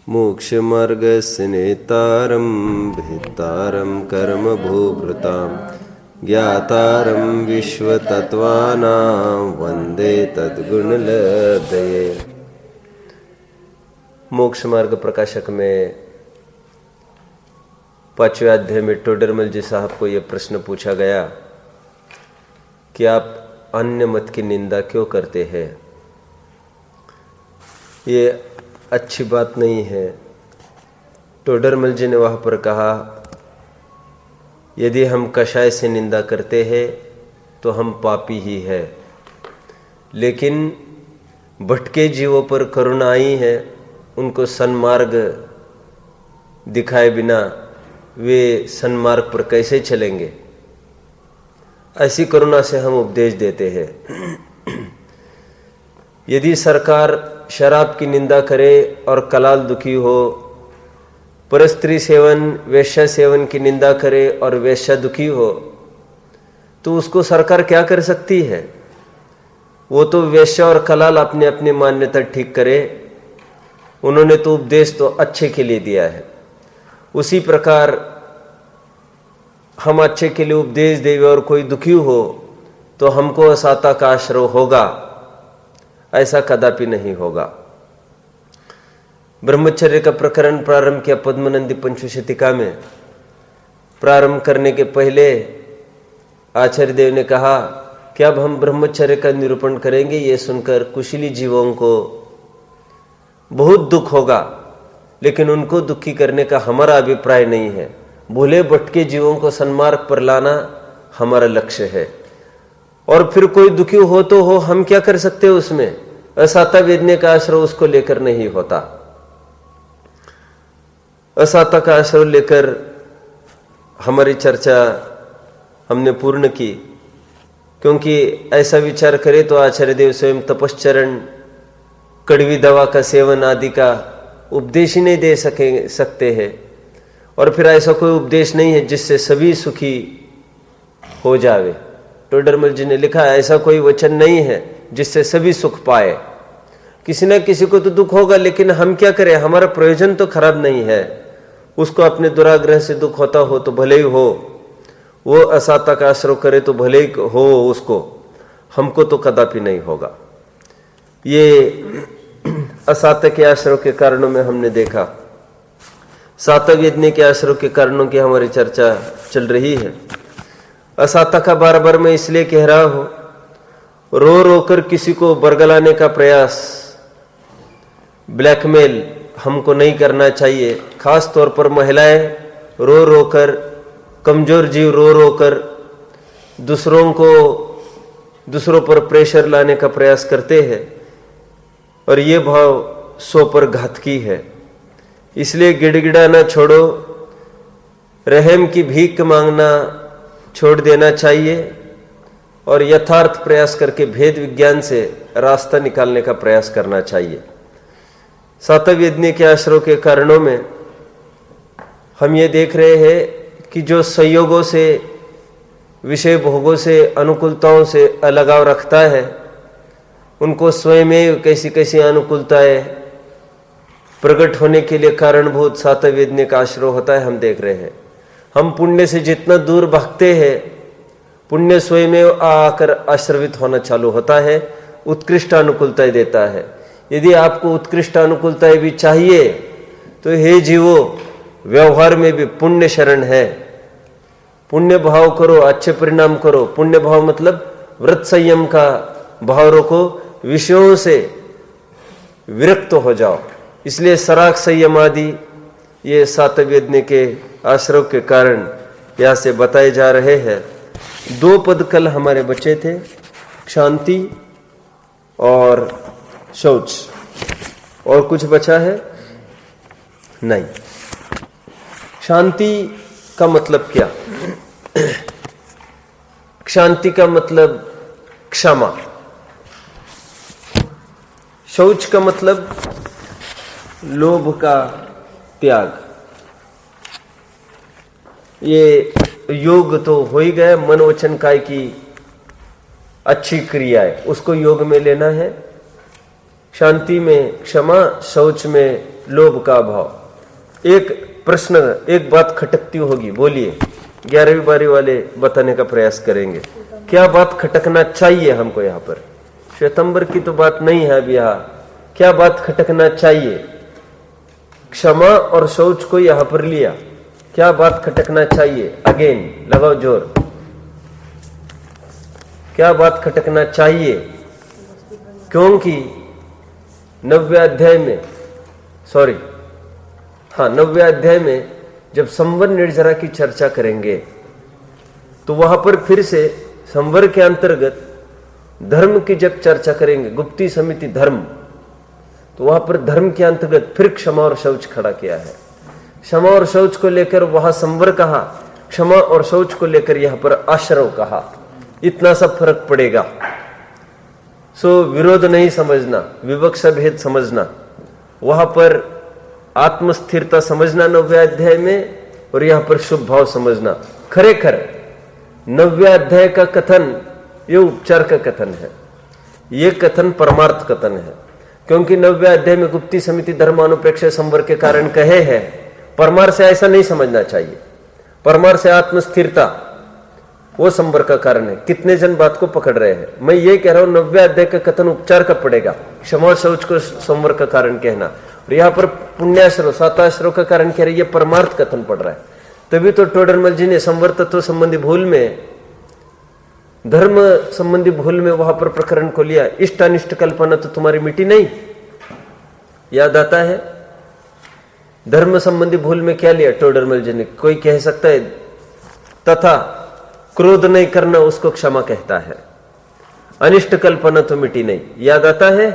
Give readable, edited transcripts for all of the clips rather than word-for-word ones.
मोक्षमार्गस्य नेतारं भेत्तारं कर्मभूभृतां ज्ञातारं विश्वतत्त्वानां वन्दे तद्गुणलब्धये। मोक्ष मार्ग प्रकाशक में 5वें अध्याय में टोडरमल जी साहब को यह प्रश्न पूछा गया कि आप अन्य मत की निंदा क्यों करते हैं। ये अच्छी बात नहीं है। टोडरमल जी ने वहाँ पर कहा, यदि हम कषाय से निंदा करते हैं तो हम पापी ही है, लेकिन भटके जीवों पर करुणा आई है, उनको सन्मार्ग दिखाए बिना वे सन्मार्ग पर कैसे चलेंगे। ऐसी करुणा से हम उपदेश देते हैं। यदि सरकार शराब की निंदा करे और कलाल दुखी हो, परस्त्री सेवन वेश्या सेवन की निंदा करे और वेश्या दुखी हो, तो उसको सरकार क्या कर सकती है। वो तो वेश्या और कलाल अपने अपनी मान्यता ठीक करे, उन्होंने तो उपदेश तो अच्छे के लिए दिया है। उसी प्रकार हम अच्छे के लिए उपदेश देवे और कोई दुखी हो तो हमको असाता का आश्रय होगा, ऐसा कदापि नहीं होगा। ब्रह्मचर्य का प्रकरण प्रारंभ किया पद्मनंदी पंचशतिका में। प्रारंभ करने के पहले आचार्य देव ने कहा कि अब हम ब्रह्मचर्य का निरूपण करेंगे। ये सुनकर कुशली जीवों को बहुत दुख होगा, लेकिन उनको दुखी करने का हमारा अभिप्राय नहीं है। भूले भटके जीवों को सन्मार्ग पर लाना हमारा लक्ष्य है। और फिर कोई दुखी हो तो हो, हम क्या कर सकते हैं उसमें। असाता वेदने का आश्रय उसको लेकर नहीं होता। असाता का आश्रय लेकर हमारी चर्चा हमने पूर्ण की, क्योंकि ऐसा विचार करें तो आचार्य देव स्वयं तपश्चरण, कड़वी दवा का सेवन आदि का उपदेश ही नहीं दे सकते हैं। और फिर ऐसा कोई उपदेश नहीं है जिससे सभी सुखी हो जावे। टोडरमल जी ने लिखा, ऐसा कोई वचन नहीं है जिससे सभी सुख पाए। किसी न किसी को तो दुख होगा, लेकिन हम क्या करें, हमारा प्रयोजन तो खराब नहीं है। उसको अपने दुराग्रह से दुख होता हो तो भले ही हो, वो असाता का आश्रय करे तो भले ही हो उसको, हमको तो कदापि नहीं होगा। ये असाता के आश्रय के कारणों में हमने देखा, सातवेदने के आश्रय के कारणों की हमारी चर्चा चल रही है। असाता का बार बार मैं इसलिए कह रहा हूं, रो रो कर किसी को बरगलाने का प्रयास, ब्लैकमेल हमको नहीं करना चाहिए। खास तौर पर महिलाएं रो रो कर, कमजोर जीव रो रो कर दूसरों पर प्रेशर लाने का प्रयास करते हैं, और ये भाव 100 पर घातकी है। इसलिए गिड़गिड़ाना छोड़ो, रहम की भीख मांगना छोड़ देना चाहिए और यथार्थ प्रयास करके भेद विज्ञान से रास्ता निकालने का प्रयास करना चाहिए। सातवेदने के आश्रय के कारणों में हम ये देख रहे हैं कि जो संयोगों से, विषय भोगों से, अनुकूलताओं से अलगाव रखता है, उनको स्वयं में कैसी कैसी अनुकूलताएं प्रकट होने के लिए कारणभूत सातवेदने का आश्रय होता है, हम देख रहे हैं। हम पुण्य से जितना दूर भागते हैं, पुण्य स्वयं में आकर आश्रवित होना चालू होता है, उत्कृष्ट अनुकूलताएं देता है। यदि आपको उत्कृष्ट अनुकूलताएं भी चाहिए तो हे जीवो, व्यवहार में भी पुण्य शरण है। पुण्य भाव करो, अच्छे परिणाम करो। पुण्य भाव मतलब व्रत संयम का भाव रखो, विषयों से विरक्त हो जाओ। इसलिए सराग संयम आदि ये सातवेदने के आश्रय के कारण यहाँ से बताए जा रहे हैं। 2 पद कल हमारे बचे थे, शांति और शौच। और कुछ बचा है? नहीं। शांति का मतलब क्या? शांति का मतलब क्षमा। शौच का मतलब लोभ का त्याग। ये योग तो हो ही गया, मन वचन काय की अच्छी क्रिया है, उसको योग में लेना है। शांति में क्षमा, शौच में लोभ का भाव। एक प्रश्न, एक बात खटकती होगी, बोलिए। 11वीं बारी वाले बताने का प्रयास करेंगे। क्या बात खटकना चाहिए हमको यहाँ पर? श्वेतंबर की तो बात नहीं है अभी यहाँ। क्या बात खटकना चाहिए? क्षमा और शौच को यहाँ पर लिया। क्या बात खटकना चाहिए? अगेन लगाओ जोर। क्या बात खटकना चाहिए? क्योंकि 9वें अध्याय में, 9वें अध्याय में जब संवर निर्जरा की चर्चा करेंगे तो वहां पर फिर से संवर के अंतर्गत धर्म की जब चर्चा करेंगे, गुप्ती समिति धर्म, तो वहां पर धर्म के अंतर्गत फिर क्षमा और शौच खड़ा किया है। क्षमा और शौच को लेकर वहां संवर कहा, क्षमा और शौच को लेकर यहां पर आश्रव कहा। इतना सा फर्क पड़ेगा। सो विरोध नहीं समझना, विवक्षा भेद समझना, वहां पर आत्मस्थिरता समझना 9वें अध्याय में, और यहां पर शुभ भाव समझना। खरेखर 9वें अध्याय का कथन ये उपचार का कथन है, ये कथन परमार्थ कथन है। क्योंकि 9वें अध्याय में गुप्ती समिति धर्मानुप्रेक्ष संवर के कारण कहे हैं, परमार्थ से ऐसा नहीं समझना चाहिए। परमार्थ से आत्मस्थिरता वो संवर का कारण है। कितने जन बात को पकड़ रहे हैं? मैं ये कह रहा हूं 9वें अध्याय का कथन उपचार का पड़ेगा, क्षमा शौच को संवर का कारण कहना, और यहाँ पर पुण्याश्रव साताश्रव का कारण कह रहे, ये परमार्थ कथन पड़ रहा है। तभी तो टोडरमल जी ने संवर तत्व संबंधी भूल में, धर्म संबंधी भूल में वहां पर प्रकरण को लिया। इष्ट अनिष्ट कल्पना तो तुम्हारी मिटी नहीं, याद आता है? धर्म संबंधी भूल में क्या लिया टोडरमल जी ने? कोई कह सकता है तथा क्रोध नहीं करना उसको क्षमा कहता है, अनिष्ट कल्पना तो मिटी नहीं, याद आता है?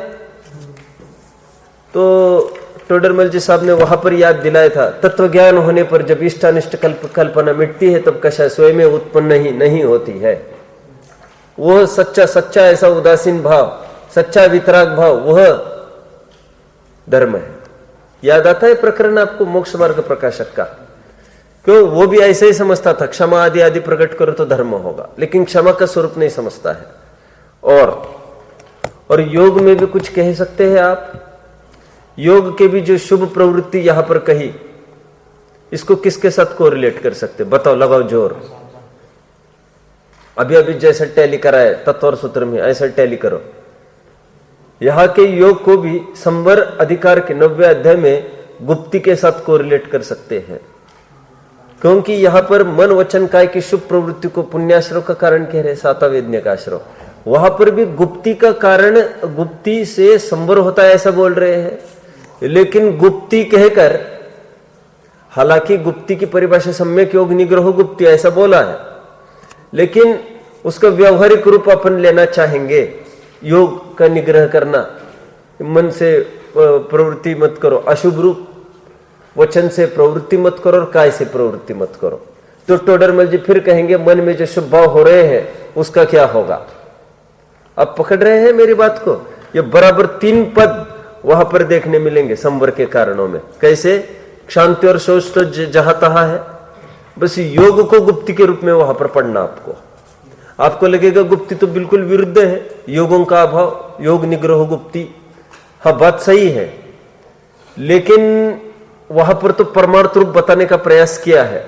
तो टोडरमल जी साहब ने वहां पर याद दिलाया था, तत्व ज्ञान होने पर जब इष्ट अनिष्ट कल्पना मिटती है तब कषाय स्वयं में उत्पन्न नहीं होती है। वह सच्चा ऐसा उदासीन भाव, सच्चा वितराग भाव, वह धर्म है। याद आता है प्रकरण आपको मोक्ष मार्ग प्रकाशक का? क्यों? वो भी ऐसे ही समझता था, क्षमा आदि आदि प्रकट करो तो धर्म होगा, लेकिन क्षमा का स्वरूप नहीं समझता है। और योग में भी कुछ कह सकते हैं आप। योग के भी जो शुभ प्रवृत्ति यहां पर कही, इसको किसके साथ कोरिलेट कर सकते? बताओ, लगाओ जोर। अभी जैसा टैली करा है तत्व और सूत्र में, ऐसा टैली करो। यहां के योग को भी संवर अधिकार के 9वें अध्याय में गुप्ती के साथ कोरिलेट कर सकते हैं। क्योंकि यहां पर मन वचन काय की शुभ प्रवृत्ति को पुण्याश्रव का कारण कह रहे, सातावेद्य का आश्रव, वहां पर भी गुप्ती का कारण, गुप्ती से संवर होता है ऐसा बोल रहे हैं। लेकिन गुप्ती कहकर, हालांकि गुप्ती की परिभाषा सम्यक योग निग्रह गुप्ती ऐसा बोला है, लेकिन उसका व्यवहारिक रूप अपन लेना चाहेंगे। योग का निग्रह करना, मन से प्रवृत्ति मत करो, अशुभ रूप वचन से प्रवृत्ति मत करो और काय से प्रवृत्ति मत करो। तो टोडरमल जी फिर कहेंगे मन में जो शुभ भाव हो रहे हैं उसका क्या होगा? आप पकड़ रहे हैं मेरी बात को? ये बराबर 3 पद वहां पर देखने मिलेंगे संवर के कारणों में। कैसे? शांति और शौच तो जहां तहां है, बस योग को गुप्ती के रूप में वहां पर पढ़ना। आपको लगेगा गुप्ती तो बिल्कुल विरुद्ध है, योगों का अभाव, योग निग्रह गुप्ती। हाँ, बात सही है, लेकिन वहां पर तो परमार्थ रूप बताने का प्रयास किया है।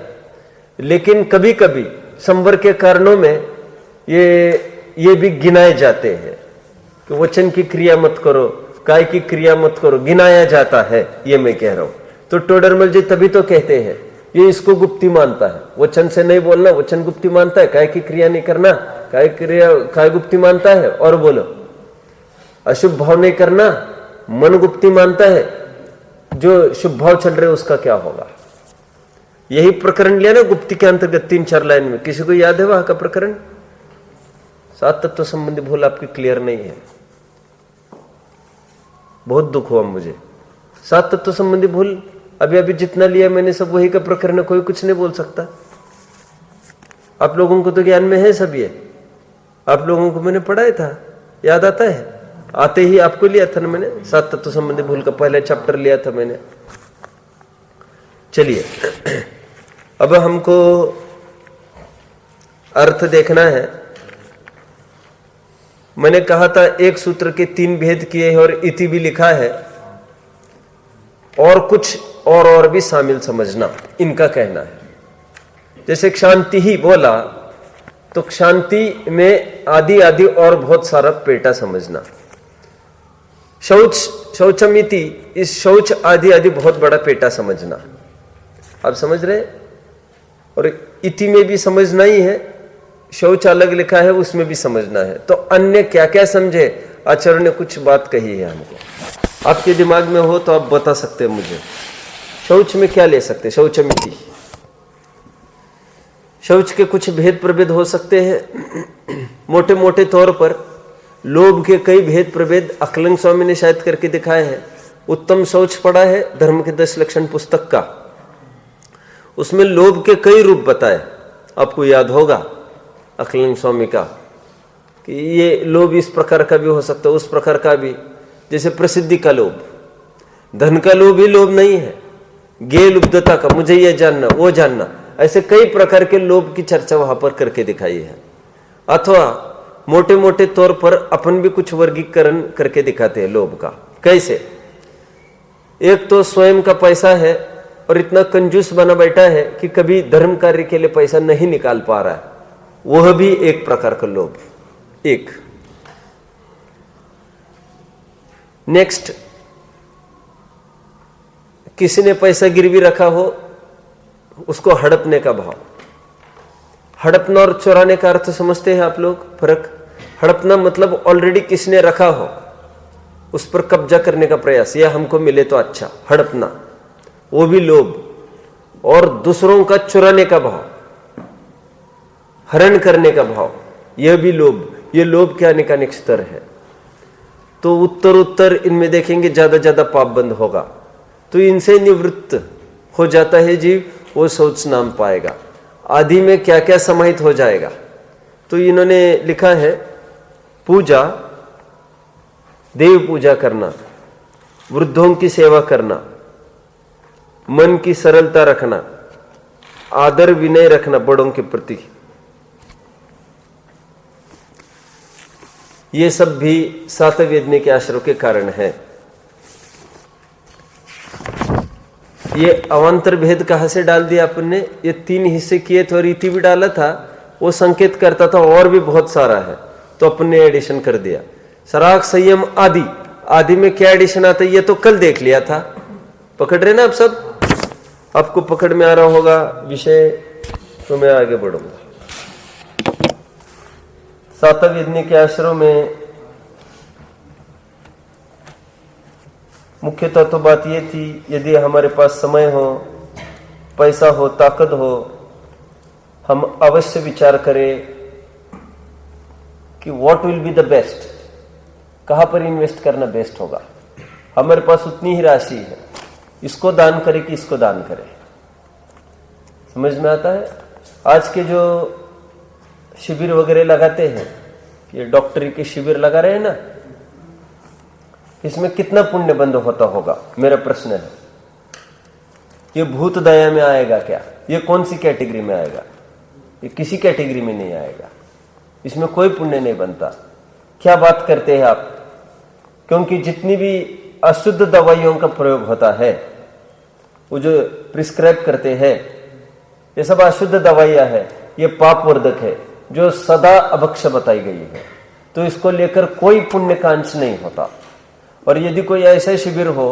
लेकिन कभी कभी संवर के कारणों में ये भी गिनाए जाते हैं कि वचन की क्रिया मत करो, काय की क्रिया मत करो, गिनाया जाता है, ये मैं कह रहा हूं। तो टोडरमल जी तभी तो कहते हैं ये इसको गुप्ती मानता है, वचन से नहीं बोलना वचन गुप्ती मानता है, काय की क्रिया नहीं करना काय गुप्ती मानता है, और बोलो अशुभ भाव नहीं करना मन गुप्ती मानता है, जो शुभ भाव चल रहे उसका क्या होगा? यही प्रकरण लिया ना गुप्ती के अंतर्गत 3-4 लाइन में। किसी को याद है वहां का प्रकरण? 7 तत्व संबंधी भूल आपकी क्लियर नहीं है, बहुत दुख हुआ मुझे। 7 तत्व संबंधी भूल अभी जितना लिया मैंने सब वही का प्रकरण है, कोई कुछ नहीं बोल सकता। आप लोगों को तो ज्ञान में है सब ये, आप लोगों को मैंने पढ़ाया था, याद आता है? आते ही आपको लिया था ना मैंने, 7 तत्व संबंधी भूल का पहला चैप्टर लिया था मैंने। चलिए अब हमको अर्थ देखना है। मैंने कहा था एक सूत्र के 3 भेद किए हैं और इति भी लिखा है, और कुछ और भी शामिल समझना, इनका कहना है। जैसे क्षांति ही बोला तो क्षांति में आदि आदि और बहुत सारा पेटा समझना। शौच, शौचमिति, इस शौच आदि आदि बहुत बड़ा पेटा समझना। आप समझ रहे? और इति में भी समझना ही है, शौच अलग लिखा है उसमें भी समझना है। तो अन्य क्या क्या समझे, आचार्य ने कुछ बात कही है हमको। आपके दिमाग में हो तो आप बता सकते हैं मुझे, शौच में क्या ले सकते? शौचमिति, शौच के कुछ भेद प्रभेद हो सकते हैं। मोटे मोटे तौर पर लोभ के कई भेद प्रभेद अकलंग स्वामी ने शायद करके दिखाए हैं। उत्तम शौच पढ़ा है धर्म के 10 लक्षण पुस्तक का, उसमें लोभ के कई रूप बताए, आपको याद होगा अकलंग स्वामी का, कि ये लोभ इस प्रकार का भी हो सकता है, उस प्रकार का भी। जैसे प्रसिद्धि का लोभ, धन का लोभ ही लोभ नहीं है, गेय लुब्धता का, मुझे ये जानना वो जानना, ऐसे कई प्रकार के लोभ की चर्चा वहां पर करके दिखाई है। अथवा मोटे मोटे तौर पर अपन भी कुछ वर्गीकरण करके दिखाते हैं लोभ का। कैसे? एक तो स्वयं का पैसा है और इतना कंजूस बना बैठा है कि कभी धर्म कार्य के लिए पैसा नहीं निकाल पा रहा है, वह भी एक प्रकार का लोभ। एक नेक्स्ट, किसी ने पैसा गिरवी रखा हो, उसको हड़पने का भाव। हड़पना और चुराने का अर्थ समझते हैं आप लोग फर्क? हड़पना मतलब ऑलरेडी किसने रखा हो उस पर कब्जा करने का प्रयास, यह हमको मिले तो अच्छा, हड़पना, वो भी लोभ। और दूसरों का चुराने का भाव, हरण करने का भाव, यह भी लोभ। यह लोभ के अनेक स्तर है। तो उत्तर उत्तर इनमें देखेंगे ज्यादा ज्यादा पाप बंद होगा, तो इनसे निवृत्त हो जाता है जीव, वो शौच नाम पाएगा। आदि में क्या क्या समाहित हो जाएगा। तो इन्होंने लिखा है पूजा, देव पूजा करना, वृद्धों की सेवा करना, मन की सरलता रखना, आदर विनय रखना बड़ों के प्रति, ये सब भी सातवेदने के आश्रय के कारण है। ये अवान्तर भेद कहां से डाल दिया अपन ने? ये 3 हिस्से किए थे और रीति भी डाला था, वो संकेत करता था और भी बहुत सारा है, तो अपन ने एडिशन कर दिया। सराग, संयम, आदि। आदि में क्या एडिशन आता है ये तो कल देख लिया था। पकड़ रहे ना आप सब? आपको पकड़ में आ रहा होगा विषय, तो मैं आगे बढ़ूंगा। सातवेदने के आश्रम में मुख्यतः तो बात यह थी, यदि हमारे पास समय हो, पैसा हो, ताकत हो, हम अवश्य विचार करें कि what will be the best, कहां पर इन्वेस्ट करना बेस्ट होगा। हमारे पास उतनी ही राशि है, इसको दान करें कि इसको दान करें, समझ में आता है? आज के जो शिविर वगैरह लगाते हैं, ये डॉक्टरी के शिविर लगा रहे हैं ना, इसमें कितना पुण्य बंद होता होगा, मेरा प्रश्न है। ये भूत दया में आएगा क्या? ये कौन सी कैटेगरी में आएगा? ये किसी कैटेगरी में नहीं आएगा, इसमें कोई पुण्य नहीं बनता। क्या बात करते हैं आप? क्योंकि जितनी भी अशुद्ध दवाइयों का प्रयोग होता है, वो जो प्रिस्क्राइब करते हैं, ये सब अशुद्ध दवाइयां है, ये पापवर्धक है, जो सदा अभक्ष बताई गई है। तो इसको लेकर कोई पुण्य का अंश नहीं होता। और यदि कोई ऐसा शिविर हो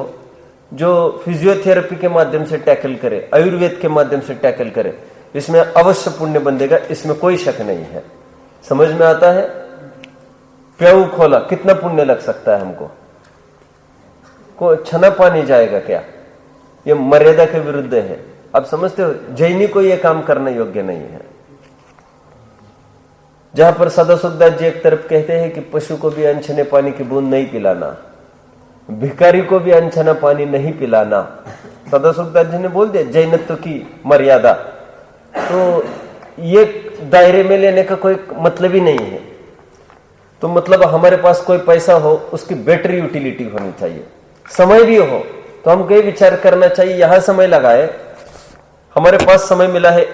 जो फिजियोथेरेपी के माध्यम से टैकल करे, आयुर्वेद के माध्यम से टैकल करे, इसमें अवश्य पुण्य बंधेगा, इसमें कोई शक नहीं है। समझ में आता है? प्याऊ खोला, कितना पुण्य लग सकता है हमको? को छना पानी जाएगा क्या? ये मर्यादा के विरुद्ध है। आप समझते हो, जैनी को यह काम करना योग्य नहीं है। जहां पर सदा सुखदास जी एक तरफ कहते हैं कि पशु को भी अनछने पानी की बूंद नहीं पिलाना, भिखारी को भी अनछना पानी नहीं पिलाना, सदा सुखदास जी ने बोल दिया जैनत्व की मर्यादा। तो ये दायरे में लेने का कोई मतलब ही नहीं है। तो मतलब हमारे पास कोई पैसा हो, उसकी बेटर यूटिलिटी होनी चाहिए, समय भी हो, तो हमको ये विचार करना चाहिए यहां समय लगाए। हमारे पास समय मिला है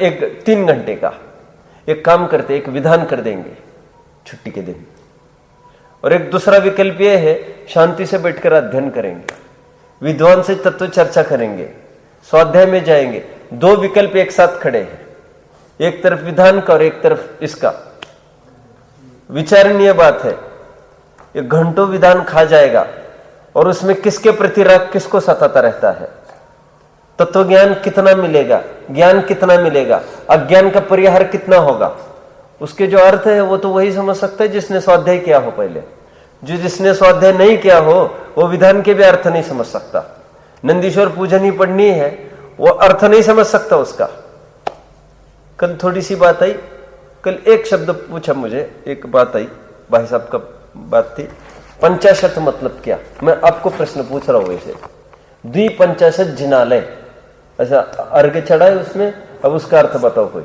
3 घंटे का, एक काम करते, एक विधान कर देंगे छुट्टी के दिन। और एक दूसरा विकल्प यह है, शांति से बैठकर अध्ययन करेंगे। विद्वान से तत्व चर्चा करेंगे, स्वाध्याय में जाएंगे, दो विकल्प एक साथ खड़े हैं, एक तरफ विधान का और एक तरफ इसका। विचारणीय बात है, ये घंटों विधान खा जाएगा और उसमें किसके प्रति राग किसको सताता रहता है। तत्व ज्ञान कितना मिलेगा, ज्ञान कितना मिलेगा, अज्ञान का परिहार कितना होगा, उसके जो अर्थ है वो तो वही समझ सकता है जिसने स्वाध्याय किया हो। पहले जिसने स्वाध्याय नहीं किया हो वो विधान के भी अर्थ नहीं समझ सकता। नंदीश्वर पूजन ही पढ़नी है, वो अर्थ नहीं समझ सकता उसका। कल थोड़ी सी बात आई, कल एक शब्द पूछा मुझे, एक बात आई, भाई साहब का बात थी, पंचाशत मतलब क्या। मैं आपको प्रश्न पूछ रहा हूं वैसे, द्विपंचाशत जिनालय, अच्छा अर्घ चढ़ा है उसमें, अब उसका अर्थ बताओ कोई।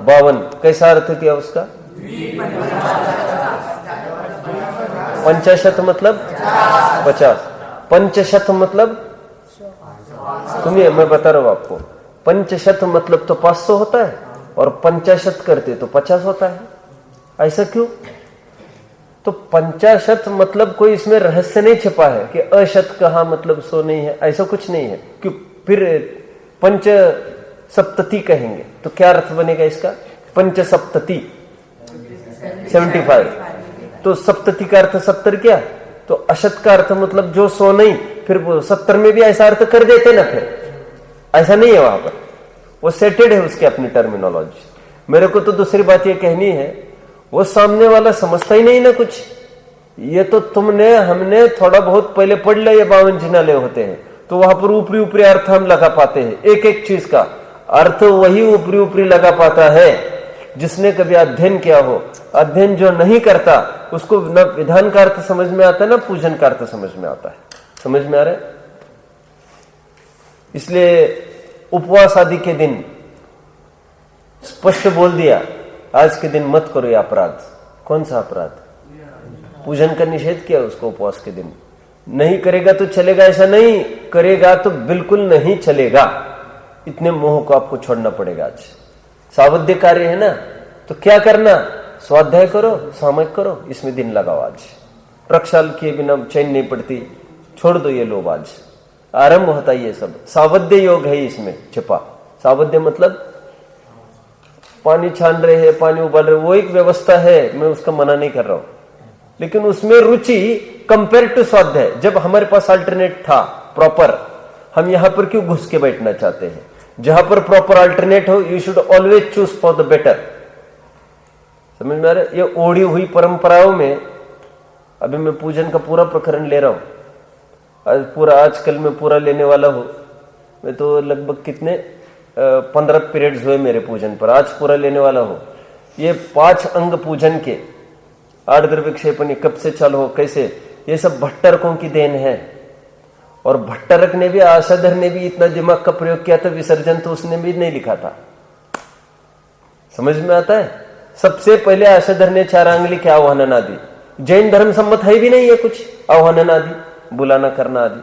52, कैसा अर्थ किया उसका। पंचाशत मतलब 50, पंचशत मतलब सुनिए मैं बता रहा हूं आपको, पंचशत मतलब तो 500 होता है और पंचाशत करते तो 50 होता है। ऐसा क्यों? तो पंचाशत मतलब कोई इसमें रहस्य नहीं छिपा है कि अशत कहा मतलब 100 नहीं है, ऐसा कुछ नहीं है। क्यों फिर पंच सप्तति कहेंगे तो क्या अर्थ बनेगा इसका, पंच सप्तति 75, तो सप्तति का अर्थ 70 क्या, तो अशत का अर्थ मतलब जो 100 नहीं, फिर 70 में भी ऐसा अर्थ कर देते ना, फिर ऐसा नहीं है वहां पर, वो सेटेड है उसकी अपनी टर्मिनोलॉजी। मेरे को तो दूसरी बात ये कहनी है, वो सामने वाला समझता ही नहीं ना कुछ। ये तो तुमने हमने थोड़ा बहुत पहले पढ़ लिया, ये 52 जिनालय होते हैं, तो वहां पर ऊपरी ऊपरी अर्थ हम लगा पाते हैं, एक एक चीज का अर्थ वही ऊपरी ऊपरी लगा पाता है जिसने कभी अध्ययन किया हो। अध्ययन जो नहीं करता उसको न विधान का अर्थ समझ में आता है ना पूजन का अर्थ समझ में आता है। समझ में आ रहा है? इसलिए उपवास आदि के दिन स्पष्ट बोल दिया, आज के दिन मत करो ये अपराध। कौन सा अपराध? पूजन का निषेध किया उसको। उपवास के दिन नहीं करेगा तो चलेगा, ऐसा नहीं, करेगा तो बिल्कुल नहीं चलेगा। इतने मोह को आपको छोड़ना पड़ेगा। आज सावध्य कार्य है ना, तो क्या करना, स्वाध्याय करो, सामयिक करो, इसमें दिन लगाओ। आज प्रक्षाल किए बिना चैन नहीं पड़ती, छोड़ दो ये लोभ। आज आरंभ होता है ये सब, सावध्य योग है इसमें छिपा। सावध्य मतलब पानी छान रहे हैं, पानी उबाल रहे, वो एक व्यवस्था है, मैं उसका मना नहीं कर रहा हूं, लेकिन उसमें रुचि कंपेयर टू स्वाध्याय। जब हमारे पास अल्टरनेट था प्रॉपर, हम यहां पर क्यों घुस के बैठना चाहते हैं? जहां पर प्रॉपर अल्टरनेट हो, you should always choose for the better. समझ में आ रहा है? ये ओढ़ी हुई परंपराओं में अभी मैं पूजन का पूरा प्रकरण ले रहा हूं, पूरा आजकल मैं पूरा लेने वाला हूं। मैं तो लगभग कितने 15 पीरियड्स हुए मेरे पूजन पर, आज पूरा लेने वाला हूं। ये 5 अंग पूजन के, 8 द्रव्य क्षेपण कब से चालू हो, कैसे, ये सब भट्टरकों की देन है। और भट्टरक ने भी, आशाधर ने भी इतना दिमाग का प्रयोग किया था, विसर्जन तो उसने भी नहीं लिखा था। समझ में आता है? सबसे पहले आशाधर ने 4 आंगली के आह्वान आदि, जैन धर्म सम्मत है भी नहीं है कुछ, आह्वान आदि, बुलाना करना आदि।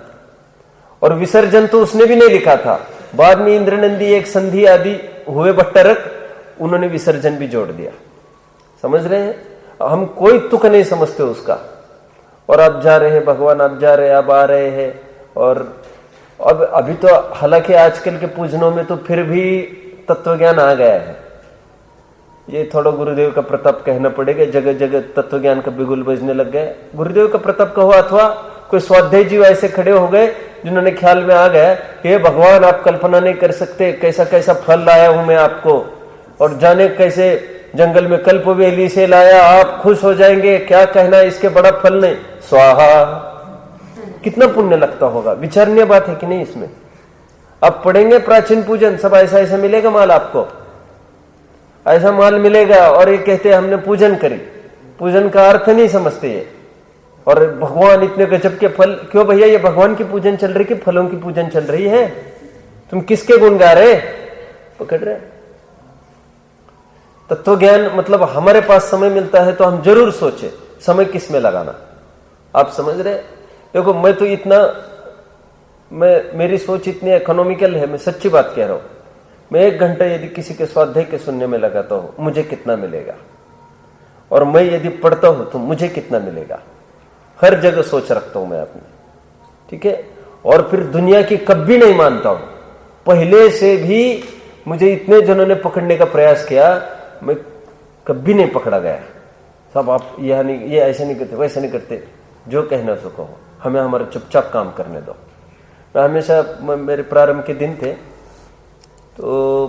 और विसर्जन तो उसने भी नहीं लिखा था। बाद में इंद्रनंदी एक संधि आदि हुए भट्टरक, उन्होंने विसर्जन भी जोड़ दिया। समझ रहे हैं? हम कोई तुक नहीं समझते उसका। और अब जा रहे हैं भगवान, अब जा रहे हैं, अब आ रहे हैं। और अब अभी तो हालांकि आजकल के पूजनों में तो फिर भी तत्वज्ञान आ गया है। ये थोड़ा गुरुदेव का प्रताप कहना पड़ेगा, जगह जगह तत्वज्ञान का बिगुल बजने लग गया। गुरुदेव का प्रताप कहो, अथवा कोई स्वाध्याय जीव ऐसे खड़े हो गए जिन्होंने ख्याल में आ गया कि भगवान आप कल्पना नहीं कर सकते कैसा कैसा फल लाया हूं मैं आपको, और जाने कैसे जंगल में कल्पवेली से लाया, आप खुश हो जाएंगे, क्या कहना इसके बड़ा फल नहीं, स्वाहा। कितना पुण्य लगता होगा, विचारणीय बात है कि नहीं? इसमें आप पढ़ेंगे प्राचीन पूजन, सब ऐसा ऐसा मिलेगा माल आपको, ऐसा माल मिलेगा। और ये कहते हैं हमने पूजन करी, पूजन का अर्थ नहीं समझते ये। और भगवान इतने गजब के फल, क्यों भैया ये भगवान की पूजन चल रही कि फलों की पूजन चल रही है? तुम किसके गुण गा रहे? पकड़ रहे? तत्व ज्ञान मतलब हमारे पास समय मिलता है तो हम जरूर सोचे समय किस में लगाना। आप समझ रहे? देखो मैं तो इतना, मेरी सोच इतनी इकोनॉमिकल है, मैं सच्ची बात कह रहा हूं। मैं 1 घंटा यदि किसी के स्वाध्याय के सुनने में लगाता हूं, मुझे कितना मिलेगा? और मैं यदि पढ़ता हूं तो मुझे कितना मिलेगा? हर जगह सोच रखता हूं मैं अपनी, ठीक है। और फिर दुनिया की कभी नहीं मानता हूं, पहले से भी मुझे इतने जनों ने पकड़ने का प्रयास किया, मैं कभी नहीं पकड़ा गया। सब आप यह नहीं, ये ऐसे नहीं करते, वैसे नहीं करते, जो कहना सो कहो, हमें हमारा चुपचाप काम करने दो। मैं हमेशा, मेरे प्रारंभ के दिन थे तो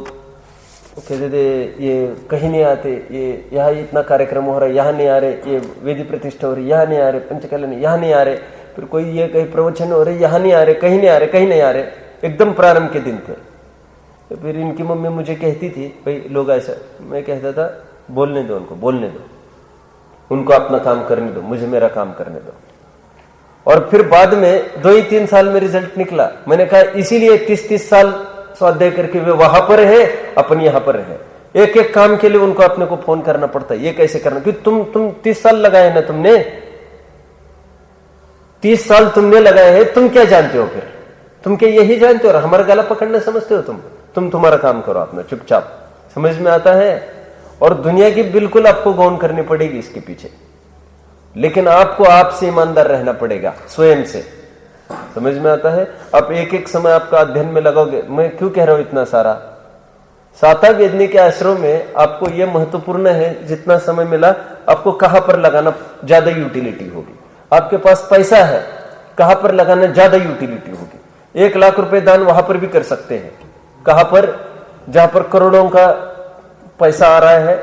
कहते थे ये कहीं नहीं आते, ये यहाँ इतना कार्यक्रम हो रहा है यहाँ नहीं आ रहे, ये वेदी प्रतिष्ठा हो रही यहाँ नहीं आ रहे, पंचकल्याण यहाँ नहीं आ रहे, फिर कोई ये कहीं प्रवचन हो रहे यहाँ नहीं आ रहे, कहीं नहीं आ रहे, कहीं नहीं आ रहे। एकदम प्रारंभ के दिन थे। तो फिर इनकी मम्मी मुझे कहती थी भाई लोग ऐसा, मैं कहता था बोलने दो उनको, बोलने दो उनको, अपना काम करने दो, मुझे मेरा काम करने दो। और फिर बाद में 2 ही 3 साल में रिजल्ट निकला। मैंने कहा इसीलिए 30-30 साल स्वाध्याय करके वे वहां पर है, अपन यहां पर है। एक एक काम के लिए उनको अपने को फोन करना पड़ता है, ये कैसे करना, क्योंकि तुम 30 साल लगाए ना, तुमने 30 साल तुमने लगाए हैं, तुम क्या जानते हो फिर, तुम क्या यही जानते हो, हमारा गला पकड़ना समझते हो तुम तुम्हारा काम करो अपना चुपचाप। समझ में आता है। और दुनिया की बिल्कुल आपको गौन करनी पड़ेगी इसके पीछे, लेकिन आपको आपसे ईमानदार रहना पड़ेगा, स्वयं से। समझ में आता है। आप एक एक समय आपका अध्ययन में लगाओगे। मैं क्यों कह रहा हूं इतना सारा, साता वेदनी के आश्रम में आपको यह महत्वपूर्ण है, जितना समय मिला आपको कहां पर लगाना ज्यादा यूटिलिटी होगी। आपके पास पैसा है, कहां पर लगाना ज्यादा यूटिलिटी होगी। 1 लाख रुपए दान वहां पर भी कर सकते हैं, कहां पर, जहां पर करोड़ों का पैसा आ रहा है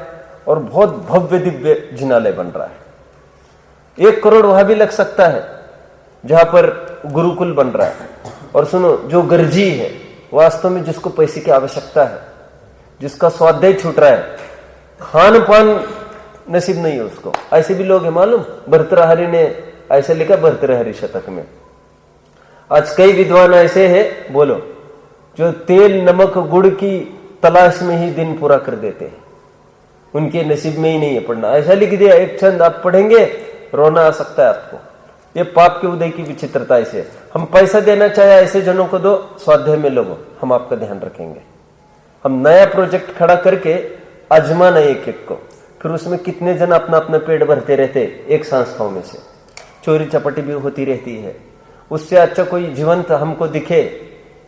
और बहुत भव्य दिव्य जिनालय बन रहा है। 1 करोड़ वहां भी लग सकता है जहां पर गुरुकुल बन रहा है। और सुनो, जो गर्जी है वास्तव में, जिसको पैसे की आवश्यकता है, जिसका स्वाध्याय छूट रहा है, खान पान नसीब नहीं है उसको, ऐसे भी लोग हैं मालूम। भर्तृहरि ने ऐसे लिखा, भर्तृहरि शतक में। आज कई विद्वान ऐसे हैं, बोलो, जो तेल नमक गुड़ की तलाश में ही दिन पूरा कर देते हैं, उनके नसीब में ही नहीं है पढ़ना। ऐसा लिख दिया, एक छंद आप पढ़ेंगे रोना आ सकता है आपको। ये पाप के उदय की विचित्रता ऐसे। हम पैसा देना चाहे ऐसे जनों को दो, स्वाध्याय में लोगों, हम आपका ध्यान रखेंगे। हम नया प्रोजेक्ट खड़ा करके आजमाना एक एक को, फिर उसमें कितने जन अपना अपना पेट भरते रहते एक संस्थाओं में से, चोरी चपटी भी होती रहती है। उससे अच्छा कोई जीवंत हमको दिखे,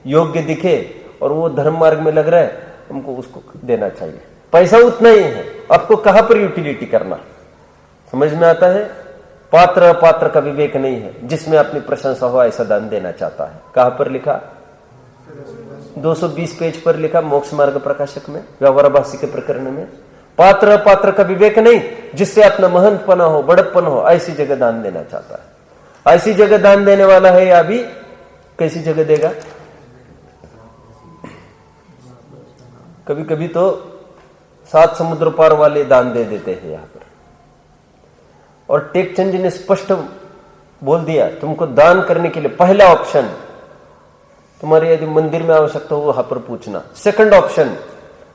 योग्य दिखे और वो धर्म मार्ग में लग रहा है, हमको उसको देना चाहिए। पैसा उतना ही है, आपको कहां पर यूटिलिटी करना। समझ में आता है। पात्र अपात्र का विवेक नहीं है, जिसमें अपनी प्रशंसा हो ऐसा दान देना चाहता है। कहां पर लिखा, 220 पेज पर लिखा, मोक्ष मार्ग प्रकाशक में, व्यवहारभाषी के प्रकरण में। पात्र अपात्र का विवेक नहीं, जिससे अपना महंतपना हो, बड़प्पन हो, ऐसी जगह दान देना चाहता है। ऐसी जगह दान देने वाला है, या भी कैसी जगह देगा। कभी कभी तो 7 समुद्र पार वाले दान दे देते हैं यहां पर। और टेकचंद जी ने स्पष्ट बोल दिया, तुमको दान करने के लिए पहला ऑप्शन, तुम्हारे यदि मंदिर में आवश्यकता हो वहां पर पूछना। सेकंड ऑप्शन,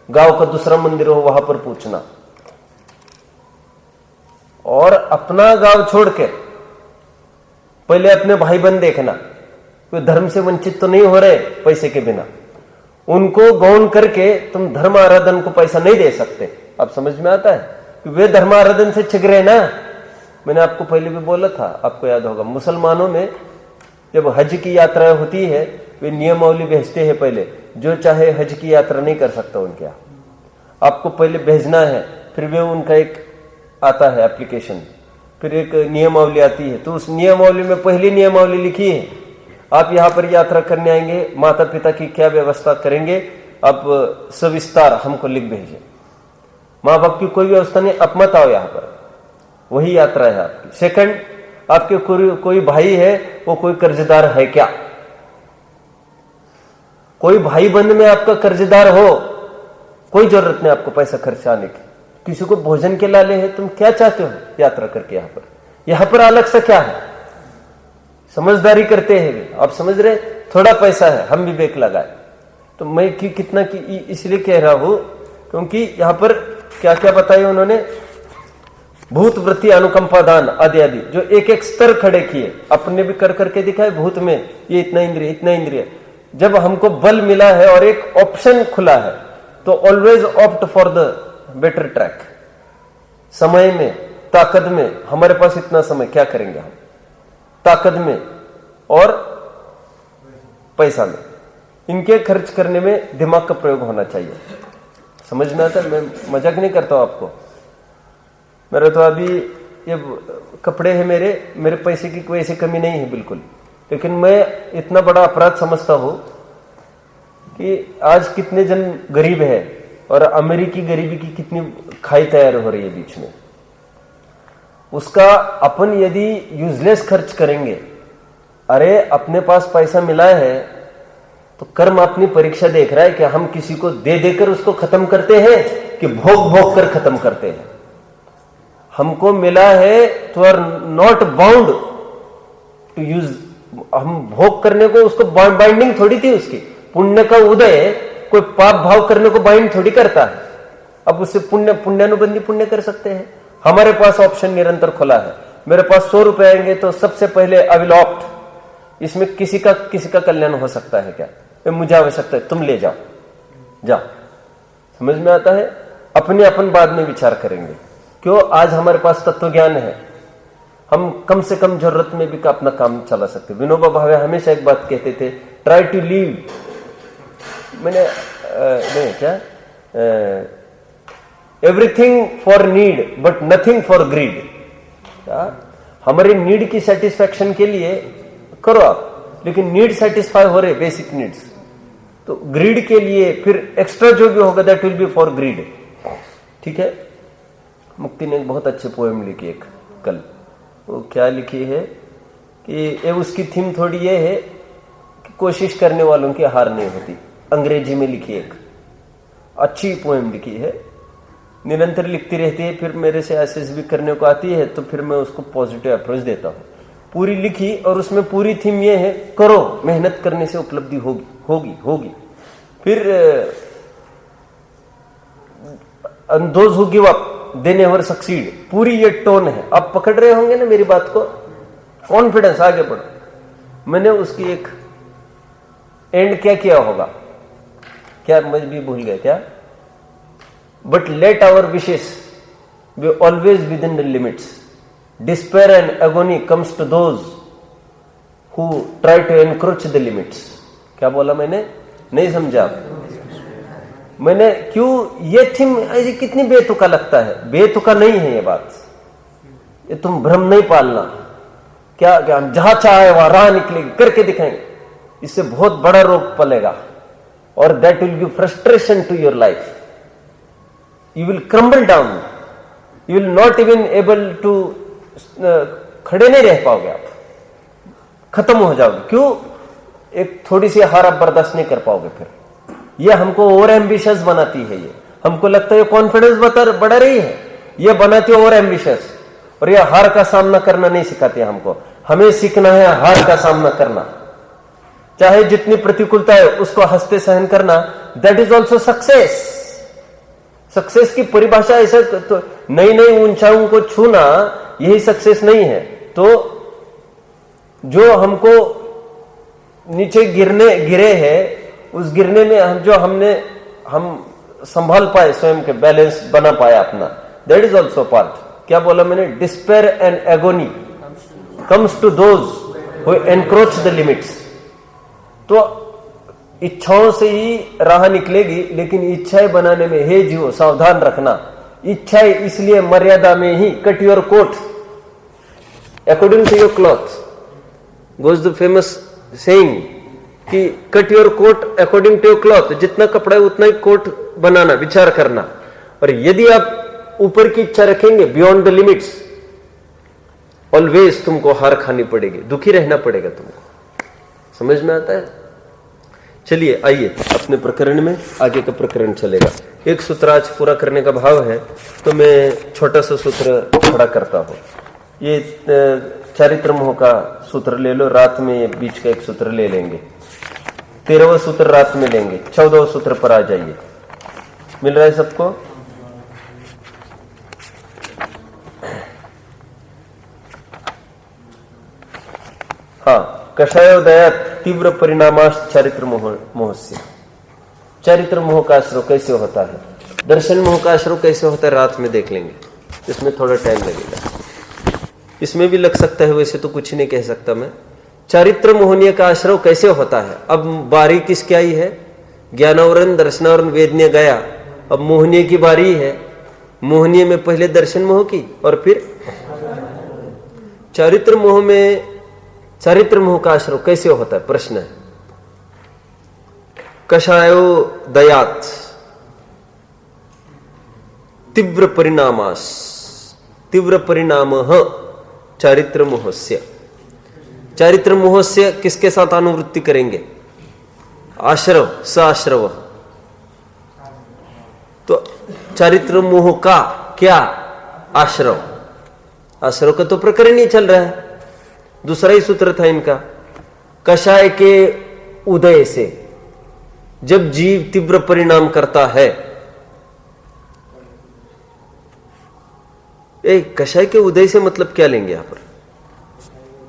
गांव का दूसरा मंदिर हो वहां पर पूछना। और अपना गांव छोड़ के पहले अपने भाई बहन देखना, कोई धर्म से वंचित तो नहीं हो रहे पैसे के बिना। उनको गौण करके तुम धर्म आराधन को पैसा नहीं दे सकते। आप समझ में आता है कि वे धर्म आराधन से छिगरे ना। मैंने आपको पहले भी बोला था, आपको याद होगा, मुसलमानों में जब हज की यात्रा होती है, वे नियमावली भेजते हैं पहले, जो चाहे हज की यात्रा नहीं कर सकता उनके यहाँ, आपको पहले भेजना है। फिर वे उनका एक आता है एप्लीकेशन, फिर एक नियमावली आती है। तो उस नियमावली में पहली नियमावली लिखी है, आप यहाँ पर यात्रा करने आएंगे, माता पिता की क्या व्यवस्था करेंगे, आप सविस्तार हमको लिख भेजिए। माँ बाप की कोई व्यवस्था नहीं, आप मत आओ यहाँ पर, वही यात्रा है आपकी। सेकंड, आपके कोई भाई है, वो कोई कर्जदार है क्या, कोई भाई बंद में आपका कर्जदार हो, कोई जरूरत नहीं आपको पैसा खर्च आने की। किसी को भोजन के लाले है, तुम क्या चाहते हो यात्रा करके यहाँ पर अलग से क्या है, समझदारी करते हैं वे। आप समझ रहे, थोड़ा पैसा है, हम विवेक लगाए। तो मैं कितना की इसलिए कह रहा हूं क्योंकि यहां पर क्या क्या बताया उन्होंने, भूत वृत्ति अनुकंपा दान आदि आदि, जो एक एक स्तर खड़े किए, अपने भी कर करके दिखाए। भूत में ये इतना इंद्रिय, इतना इंद्रिय। जब हमको बल मिला है और एक ऑप्शन खुला है, तो always opt for the better track. समय में, ताकत में, हमारे पास इतना समय, क्या करेंगे हम ताकत में, और पैसा में, इनके खर्च करने में दिमाग का प्रयोग होना चाहिए। समझ में आता है? मैं मजाक नहीं करता हूं आपको। मेरा तो अभी ये कपड़े हैं, मेरे पैसे की कोई ऐसी कमी नहीं है बिल्कुल, लेकिन मैं इतना बड़ा अपराध समझता हूं कि आज कितने जन गरीब है और अमेरिकी गरीबी की कितनी खाई तैयार हो रही है बीच में। उसका अपन यदि यूजलेस खर्च करेंगे, अरे अपने पास पैसा मिला है तो कर्म अपनी परीक्षा देख रहा है कि हम किसी को दे देकर उसको खत्म करते हैं कि भोग भोग कर खत्म करते हैं। हमको मिला है तो are not bound to use, हम भोग करने को, उसको बाइंडिंग थोड़ी थी उसकी। पुण्य का उदय कोई पाप भाव करने को बाइंड थोड़ी करता है। अब उससे पुण्यानुबंधी पुण्य कर सकते हैं। हमारे पास ऑप्शन निरंतर खुला है। मेरे पास 100 रुपए आएंगे तो सबसे पहले आई विल ऑप्ट, इसमें किसी का कल्याण हो सकता है क्या? मुझे आवश्यकता है, तुम ले जाओ, जाओ। समझ में आता है? अपने अपन बाद में विचार करेंगे। क्यों? आज हमारे पास तत्व ज्ञान है, हम कम से कम जरूरत में भी अपना काम चला सकते। विनोबा भावे हमेशा एक बात कहते थे, ट्राई टू लीव, मैंने नहीं क्या, everything for need but nothing for greed. हमारी नीड की सेटिस्फैक्शन के लिए करो आप, लेकिन नीड सेटिस्फाई हो रहे, बेसिक नीड्स, तो ग्रीड के लिए फिर एक्स्ट्रा जो भी होगा that will be for greed. ठीक है? मुक्ति ने एक बहुत अच्छी पोएम लिखी एक कल, वो क्या लिखी है कि ये उसकी थीम थोड़ी ये है कि कोशिश करने वालों की हार नहीं होती। अंग्रेजी में लिखी एक अच्छी पोएम लिखी है, निरंतर लिखती रहती है, फिर मेरे से एसेस भी करने को आती है तो फिर मैं उसको पॉजिटिव अप्रोच देता हूँ। पूरी लिखी और उसमें पूरी थीम ये है, करो, मेहनत करने से उपलब्धि होगी होगी होगी। फिर those who give up they never succeed, पूरी ये टोन है। आप पकड़ रहे होंगे ना मेरी बात को? कॉन्फिडेंस, आगे बढ़ो। मैंने उसकी एक एंड क्या किया होगा, क्या मुझे भी भूल गया क्या? But let our wishes be always within the limits, despair and agony comes to those who try to encroach the limits। क्या बोला मैंने? नहीं समझा आप? मैंने क्यों ये थीम ऐसी कितनी बेतुका लगता है? बेतुका नहीं है ये बात, ये तुम भ्रम नहीं पालना। क्या क्या हम जहां चाहे वहां राह निकलेगी, करके दिखाएंगे, इससे बहुत बड़ा रोग पलेगा और that will give frustration to your life. You will crumble down, you will not even able to, खड़े नहीं रह पाओगे आप, खत्म हो जाओगे। क्यों? एक थोड़ी सी हार आप बर्दाश्त नहीं कर पाओगे। फिर ये हमको और एम्बिशियस बनाती है। ये हमको लगता है कॉन्फिडेंस बढ़ा रही है, ये बनाती है और एम्बिशियस। और ये हार का सामना करना नहीं सिखाती हमको। हमें सीखना है हार का सामना करना, चाहे जितनी प्रतिकूलता है उसको हंसते सहन करना। That is also success. Success की परिभाषा ऐसा तो नई नई ऊंचाइयों को छूना यही सक्सेस नहीं है। तो जो हमको नीचे गिरे हैं, उस गिरने में हम संभाल पाए, स्वयं के बैलेंस बना पाया अपना, दैट इज ऑल्सो पार्ट। क्या बोला मैंने? Despair and agony comes to those who encroach the limits. तो इच्छाओं से ही राह निकलेगी, लेकिन इच्छाएं बनाने में, हे जीवो सावधान रखना, इच्छाएं इसलिए मर्यादा में ही। Cut your coat according to your cloth, goes the famous saying कि cut your coat according to your cloth. जितना कपड़ा है उतना ही कोट बनाना, विचार करना। और यदि आप ऊपर की इच्छा रखेंगे, बियॉन्ड द लिमिट्स, ऑलवेज तुमको हार खानी पड़ेगी, दुखी रहना पड़ेगा तुमको। समझ में आता है? चलिए आइए अपने प्रकरण में, आगे का प्रकरण चलेगा। एक सूत्र आज पूरा करने का भाव है तो मैं छोटा सा सूत्र खड़ा करता हूं। ये चारित्र मोह का सूत्र ले लो, रात में ये बीच का एक सूत्र ले लेंगे, 13वां सूत्र रात में लेंगे, 14वां सूत्र पर आ जाइए। मिल रहा है सबको? हाँ, कषायोदया तीव्र परिणामाश चारित्र मोहस्य। चारित्र मोह का आश्रय कैसे होता है, दर्शन मोह का आश्रय कैसे होता है, रात में देख लेंगे। इसमें थोड़ा टाइम लगेगा, इसमें भी लग सकता है, वैसे तो कुछ नहीं कह सकता मैं, चारित्र मोहनीय का आश्रव कैसे होता है? अब बारी किसकी आई है? ज्ञानावरण दर्शनावरण वेदनीय गया, अब मोहनीय की बारी है। मोहनीय में पहले दर्शन मोह की और फिर चारित्र मोह में, चारित्र मोह का आश्रव कैसे होता है? प्रश्न है। कषायो दयात तीव्र परिणामास, तीव्र परिणाम चारित्र मोहस्य। चारित्र मोहस्य किसके साथ अनुवृत्ति करेंगे? आश्रव, स आश्रव। तो चारित्र मोह का क्या? आश्रव। आश्रव का तो प्रकरण ही चल रहा है, दूसरा ही सूत्र था इनका। कषाय के उदय से जब जीव तीव्र परिणाम करता है, कषाय के उदय से मतलब क्या लेंगे यहां पर?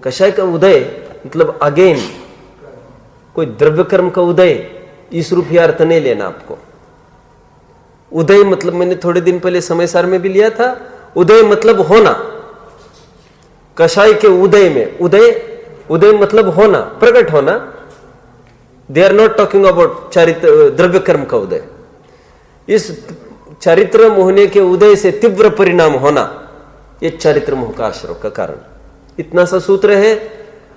कषाय का उदय मतलब अगेन कोई द्रव्य कर्म का उदय, इस रूप ही अर्थ नहीं लेना आपको। उदय मतलब मैंने थोड़े दिन पहले समय सार में भी लिया था, उदय मतलब होना। कषाय के उदय में, उदय, उदय मतलब होना, प्रकट होना। They are not talking about चारित्र द्रव्य कर्म का उदय। इस चारित्र मोहने के उदय से तीव्र परिणाम होना, यह चारित्र मोह का आश्रव का कारण। इतना सा सूत्र है।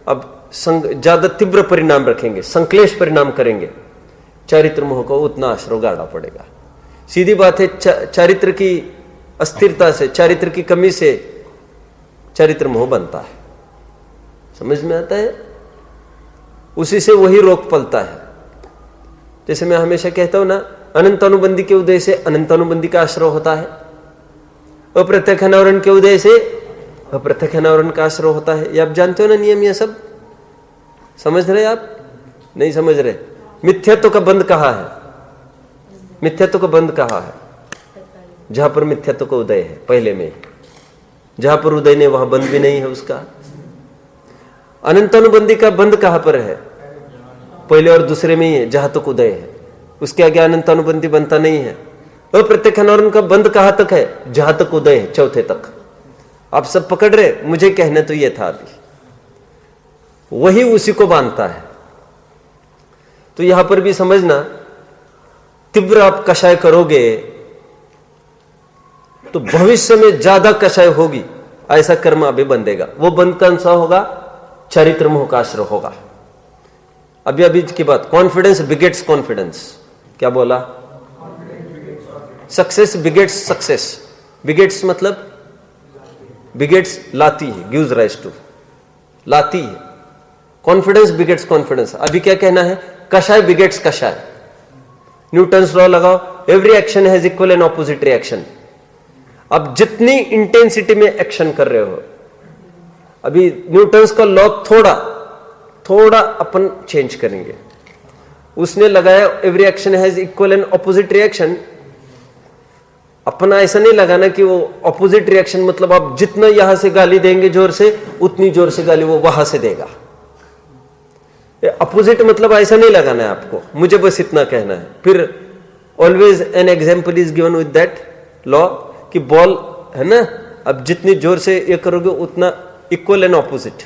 अब ज्यादा तीव्र परिणाम रखेंगे, संक्लेश परिणाम करेंगे, चारित्र मोह को उतना आश्रव गाड़ना पड़ेगा। सीधी बात है, चारित्र की अस्थिरता से, चारित्र की कमी से चारित्र मोह बनता है। समझ में आता है? उसी से वही रोग पलता है। जैसे मैं हमेशा कहता हूं ना, अनंत अनुबंधी के उदय से अनंत अनुबंधी का आश्रय होता है, अप्रत्यक्ष अनावरण के उदय से अप्रत्यक्ष अनावरण का आश्रय होता है। ये आप जानते हो ना नियम, ये सब समझ रहे? आप नहीं समझ रहे? मिथ्यात्व का बंध कहाँ है? मिथ्यात्व का बंध कहाँ है? जहां पर मिथ्यात्व का उदय है पहले में, जहां पर उदय नहीं वहां बंध भी नहीं है उसका। अनंत अनुबंधी का बंध कहां पर है? पहले और दूसरे में ही है, जहां तक उदय है। उसके आगे अनंत अनुबंधी बनता नहीं है। अप्रत्यक्ष अनावरण का बंध कहां तक है? जहां तक उदय है, चौथे तक। आप सब पकड़ रहे? मुझे कहने तो यह था अभी, वही उसी को बांधता है। तो यहां पर भी समझना, तीव्र आप कषाय करोगे तो भविष्य में ज्यादा कषाय होगी, ऐसा कर्म अभी बंधेगा। वो बंध कौन सा होगा? चारित्र मोह का आश्रय होगा। अभी अभी की बात, कॉन्फिडेंस बिगेट्स कॉन्फिडेंस। क्या बोला? Success begets success. बिगेट्स मतलब बिगेट्स लाती है, गिव्स राइज टू, लाती है। Confidence begets confidence. अभी क्या कहना है? कषाय बिगेट्स कषाय। न्यूटन्स लॉ लगाओ, every action has equal and opposite reaction. अब जितनी इंटेंसिटी में एक्शन कर रहे हो, अभी न्यूटन्स का लॉ थोड़ा अपन चेंज करेंगे। उसने लगाया every action has equal and opposite reaction. अपना ऐसा नहीं लगाना कि वो ऑपोजिट रिएक्शन मतलब आप जितना यहां से गाली देंगे जोर से, उतनी जोर से गाली वो वहां से देगा। अपोजिट मतलब ऐसा नहीं लगाना है आपको, मुझे बस इतना कहना है। फिर always an example is given with that law कि बॉल है ना, अब जितनी जोर से ये करोगे उतना इक्वल एंड ऑपोजिट।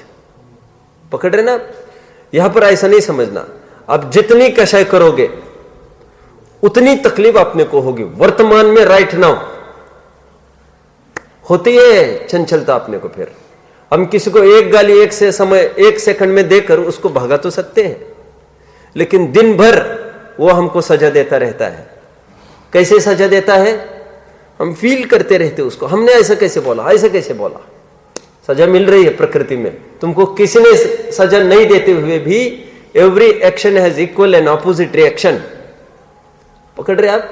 पकड़ रहे ना? यहां पर ऐसा नहीं समझना, अब जितनी कषाय करोगे उतनी तकलीफ अपने को होगी। वर्तमान में राइट नाउ होती है चंचलता अपने को। फिर हम किसी को एक गाली एक से समय एक सेकंड में देकर उसको भगा तो सकते हैं, लेकिन दिन भर वो हमको सजा देता रहता है। कैसे सजा देता है? हम फील करते रहते उसको, हमने ऐसा कैसे बोला, ऐसा कैसे बोला। सजा मिल रही है प्रकृति में तुमको, किसी ने सजा नहीं देते हुए भी every action has equal and opposite reaction. पकड़ रहे आप?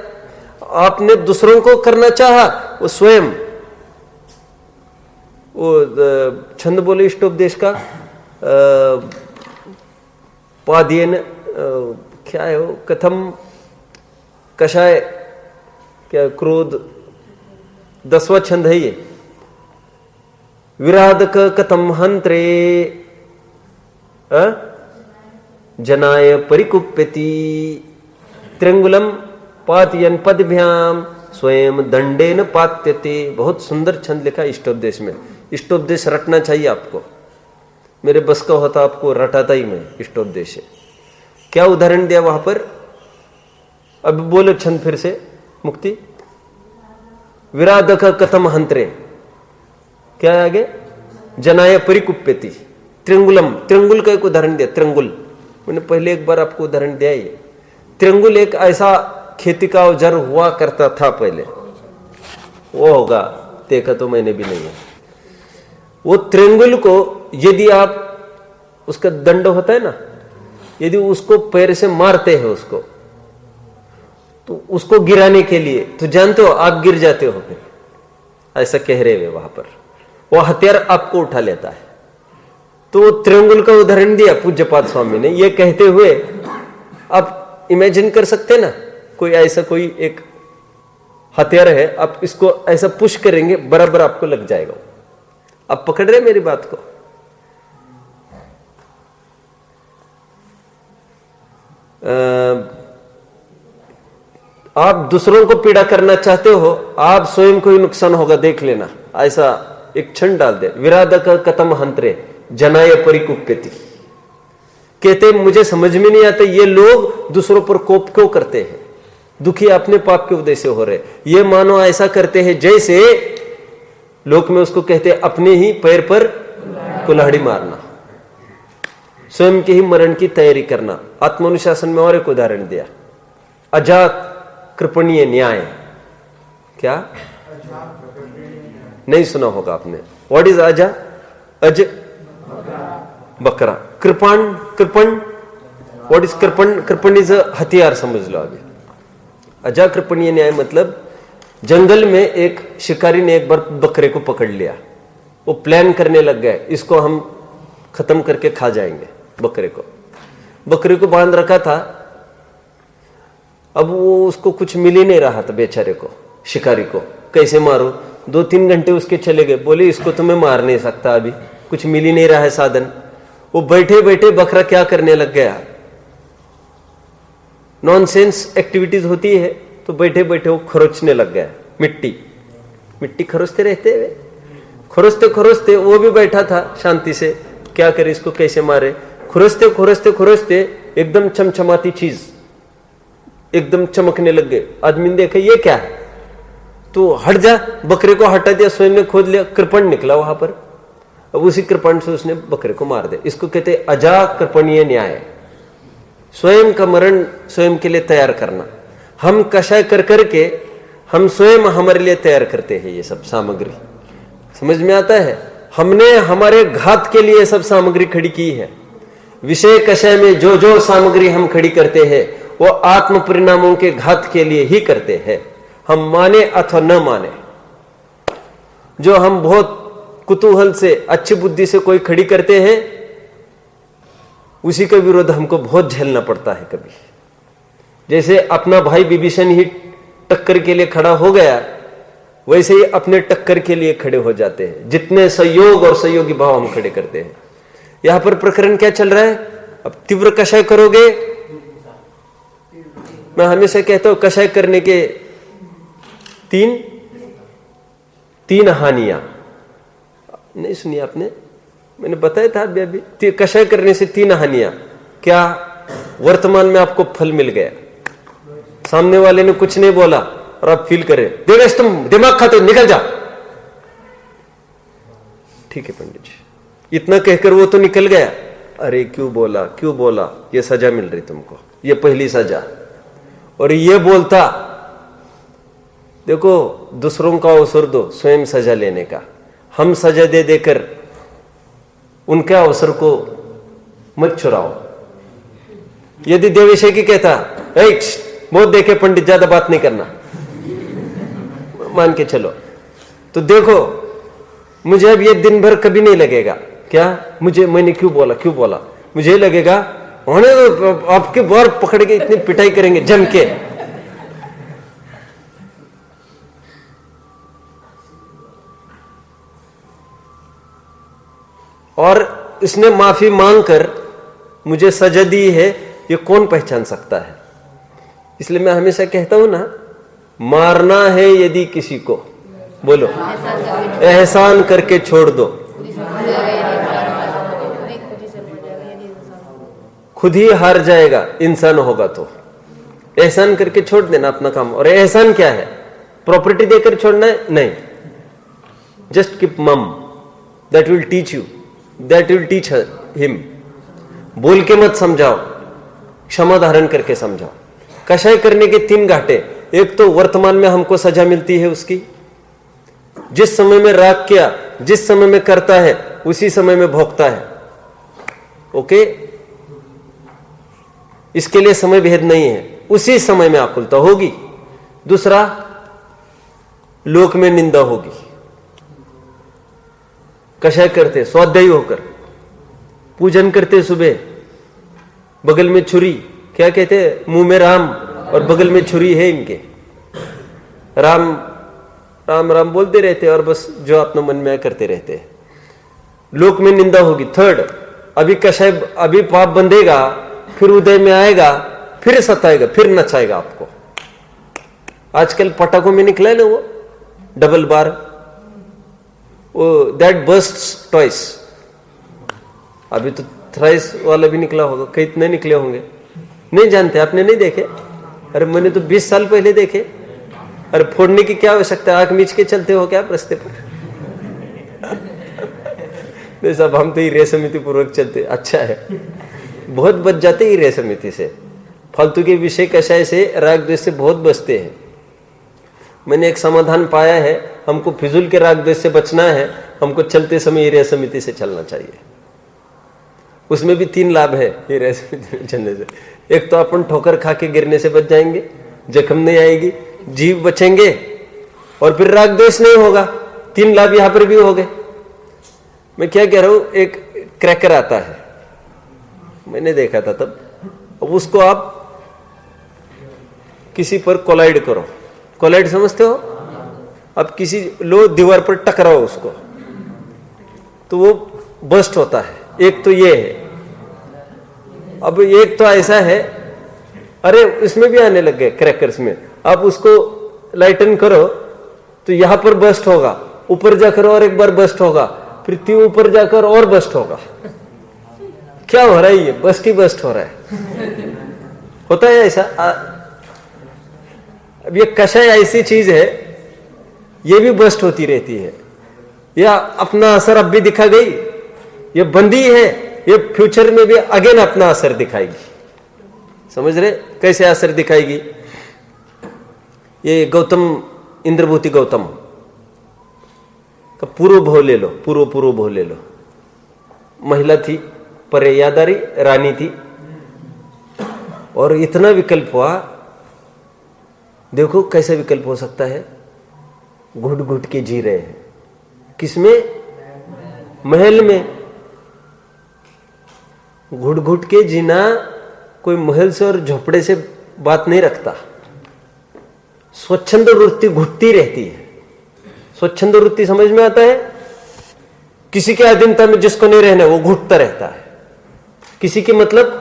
आपने दूसरों को करना चाहा, वो स्वयं वो छंद बोले इष्टोपदेश का पादियन क्या है वो, कथम कषाय क्या क्रोध, 10वां छंद है ये। विराधक कथम हंत्रे जनाय परिकुप्यति त्रिंगुलम पातयन पदभ्याम स्वयं दंडेन पात्यते। बहुत सुंदर छंद लिखा इष्टोपदेश में। इष्टोपदेश रटना चाहिए आपको। मेरे बस का होता आपको रटाता ही मैं इष्टोपदेश से। क्या उदाहरण दिया वहां पर? अब बोलो छंद फिर से, मुक्ति। विराधक कथम हंत्रे, क्या है आगे? जनाय परिकुप्यति। त्रिंगुलम, त्रिंगुल का एक उदाहरण दिया। त्रिंगुल मैंने पहले एक बार आपको उदाहरण दिया ही। त्रिंगुल एक ऐसा खेती का औजार हुआ करता था पहले, वो होगा देखा तो मैंने भी नहीं है। वो त्रिंगुल को यदि आप, उसका दंड होता है ना, यदि उसको पैर से मारते हैं उसको, तो उसको गिराने के लिए, तो जानते हो आप गिर जाते हो फिर, ऐसा कह रहे हुए वहां पर वो हथियार आपको उठा लेता है। तो त्रिंगुल का उदाहरण दिया पूज्यपाद स्वामी ने, ये कहते हुए आप इमेजिन कर सकते ना, कोई ऐसा कोई एक हथियार है, आप इसको ऐसा पुश करेंगे बराबर आपको लग जाएगा। आप पकड़ रहे मेरी बात को? आप दूसरों को पीड़ा करना चाहते हो, आप स्वयं को ही नुकसान होगा, देख लेना। ऐसा एक क्षण डाल दे। विराधक कथम हंत्रे जनाय परिकुप्यति। कहते मुझे समझ में नहीं आता ये लोग दूसरों पर कोप क्यों करते हैं, दुखी अपने पाप के उदय से हो रहे। ये मानो ऐसा करते हैं जैसे लोक में उसको कहते हैं अपने ही पैर पर कुल्हाड़ी मारना, स्वयं के ही मरण की तैयारी करना। आत्मानुशासन में और एक उदाहरण दिया, अजा कृपणीय न्याय। क्या नहीं सुना होगा आपने? व्हाट इज अजा? अज बकरा। कृपण, कृपण, व्हाट इज कृपण? कृपण इज हथियार समझ लो अभी। अजा कृपणीय न्याय मतलब जंगल में एक शिकारी ने एक बार बकरे को पकड़ लिया, वो प्लान करने लग गए इसको हम खत्म करके खा जाएंगे। बकरे को बांध रखा था, अब वो उसको कुछ मिल ही नहीं रहा था बेचारे को, शिकारी को। कैसे मारो? 2-3 घंटे उसके चले गए, बोले इसको तो मैं मार नहीं सकता, अभी कुछ मिल ही नहीं रहा है साधन। वो बैठे बैठे बकरा क्या करने लग गया, नॉनसेंस एक्टिविटीज होती है तो बैठे बैठे वो खरोचने लग गया। मिट्टी खरोचते रहते हुए, खरोचते खरोचते वो भी बैठा था शांति से, क्या करे इसको कैसे मारे। खुरसते खुरसते खुरसते एकदम चमचमाती चीज एकदम चमकने लग गए। आदमी ने देखा ये क्या है, तो हट जा, बकरे को हटा दिया, स्वयं ने खोद लिया, कृपण निकला वहां पर। अब उसी कृपण से उसने बकरे को मार दिया। इसको कहते अजा कृपणीय न्याय, स्वयं का मरण स्वयं के लिए तैयार करना। हम कषाय कर करके हम स्वयं हमारे लिए तैयार करते हैं ये सब सामग्री, समझ में आता है? हमने हमारे घात के लिए सब सामग्री खड़ी की है। विषय कषाय में जो जो सामग्री हम खड़ी करते हैं वो आत्म परिणामों के घात के लिए ही करते हैं, हम माने अथवा न माने। जो हम बहुत कुतूहल से अच्छी बुद्धि से कोई खड़ी करते हैं, उसी का विरोध हमको बहुत झेलना पड़ता है कभी। जैसे अपना भाई विभीषण ही टक्कर के लिए खड़ा हो गया, वैसे ही अपने टक्कर के लिए खड़े हो जाते हैं। जितने सहयोग और सहयोगी भाव हम खड़े करते हैं। यहां पर प्रकरण क्या चल रहा है? अब तीव्र कषाय करोगे, मैं हमेशा कहता हूं कषाय करने के तीन हानियां। नहीं सुनी आपने? मैंने बताया था अभी कषाय करने से 3 हानियां। क्या? वर्तमान में आपको फल मिल गया, सामने वाले ने कुछ नहीं बोला और आप फील करें देवेश तुम दिमाग खाते हो, निकल जा। ठीक है पंडित जी, इतना कहकर वो तो निकल गया। अरे क्यों बोला, ये सजा मिल रही तुमको, ये पहली सजा। और ये बोलता, देखो दूसरों का अवसर दो स्वयं सजा लेने का। हम सजा दे देकर उनके अवसर को मत चुराओ। यदि देवेश की कहता बहुत देखे पंडित, ज्यादा बात नहीं करना, मान के चलो, तो देखो मुझे अब ये दिन भर कभी नहीं लगेगा। क्या मैंने क्यों बोला, मुझे लगेगा होने तो आपके बार पकड़ के इतनी पिटाई करेंगे जम के। और इसने माफी मांगकर मुझे सजा दी है, ये कौन पहचान सकता है? इसलिए मैं हमेशा कहता हूं ना, मारना है यदि किसी को, बोलो एहसान करके छोड़ दो। खुद ही हार जाएगा इंसान होगा तो। एहसान करके छोड़ देना अपना काम। और एहसान क्या है? प्रॉपर्टी देकर छोड़ना है? नहीं। जस्ट कीप मम, that will teach you, that will teach him. बोल के मत समझाओ, क्षमा धारण करके समझाओ। कषाय करने के 3 घाटे। एक तो वर्तमान में हमको सजा मिलती है उसकी, जिस समय में राग किया, जिस समय में करता है उसी समय में भोगता है। ओके, इसके लिए समय भेद नहीं है, उसी समय में आकुलता होगी। दूसरा, लोक में निंदा होगी। कषाय करते स्वाध्यायी होकर, पूजन करते सुबह, बगल में छुरी, क्या कहते हैं, मुंह में राम और बगल में छुरी है इनके, राम राम राम बोलते रहते और बस जो अपने मन में करते रहते हैं। लोक में निंदा होगी। थर्ड, अभी कषाय, अभी पाप बंधेगा, फिर उदय में आएगा, फिर सताएगा, फिर नचाएगा आपको। आजकल पटाखों में निकला है ना वो डबल बार, वो दैट बर्स्ट्स ट्वाइस। अभी तो थ्राइस वाला भी निकला होगा, कई इतने निकले होंगे, नहीं जानते, आपने नहीं देखे? अरे मैंने तो 20 साल पहले देखे। अरे फोड़ने की क्या आवश्यकता है, आंख मीच के चलते हो क्या रास्ते पर? नहीं साहब, हम तो हीरे समिति पूर्वक चलते। अच्छा है, बहुत बच जाते हीरे समिति से। फालतू के विषय कषाय से, राग द्वेष से बहुत बचते हैं। मैंने एक समाधान पाया है, हमको फिजूल के राग द्वेष से बचना है, हमको चलते समय हीरे समिति से चलना चाहिए। उसमें भी 3 लाभ है हीरे समिति में चलने से। एक तो अपन ठोकर खा के गिरने से बच जाएंगे, जख्म नहीं आएगी, जीव बचेंगे, और फिर राग द्वेष नहीं होगा। 3 लाभ यहां पर भी हो गए। मैं क्या कह रहा हूं, एक क्रैकर आता है, मैंने देखा था तब। अब उसको आप किसी पर कोलाइड करो, कोलाइड समझते हो? अब किसी लो दीवार पर टकराओ उसको, तो वो बस्ट होता है। एक तो ये है। अब एक तो ऐसा है, अरे इसमें भी आने लग गए क्रैकर्स में। आप उसको लाइटन करो तो यहां पर बस्ट होगा, ऊपर जाकर और एक बार बस्ट होगा, फिर तीन ऊपर जाकर और बस्ट होगा। क्या हो रहा है? ये बस्ट ही बस्ट हो रहा है। होता है ऐसा। अब ये कषाय ऐसी चीज है, ये भी बस्ट होती रहती है, या अपना असर अब भी दिखा गई, ये बंदी है, ये फ्यूचर में भी अगेन अपना असर दिखाएगी। समझ रहे कैसे असर दिखाएगी? ये गौतम, इंद्रभूति गौतम का पूर्व भव ले लो, पूर्व भव ले लो। महिला थी, पर यादारी रानी थी, और इतना विकल्प हुआ। देखो कैसे विकल्प हो सकता है। घुट घुट के जी रहे हैं। किसमें? महल में। घुट घुट के जीना कोई महल से और झोपड़े से बात नहीं रखता। स्वच्छंद वृत्ति घुटती रहती है। स्वच्छंद वृत्ति समझ में आता है? किसी के अधीनता में जिसको नहीं रहना वो घुटता रहता है। किसी के मतलब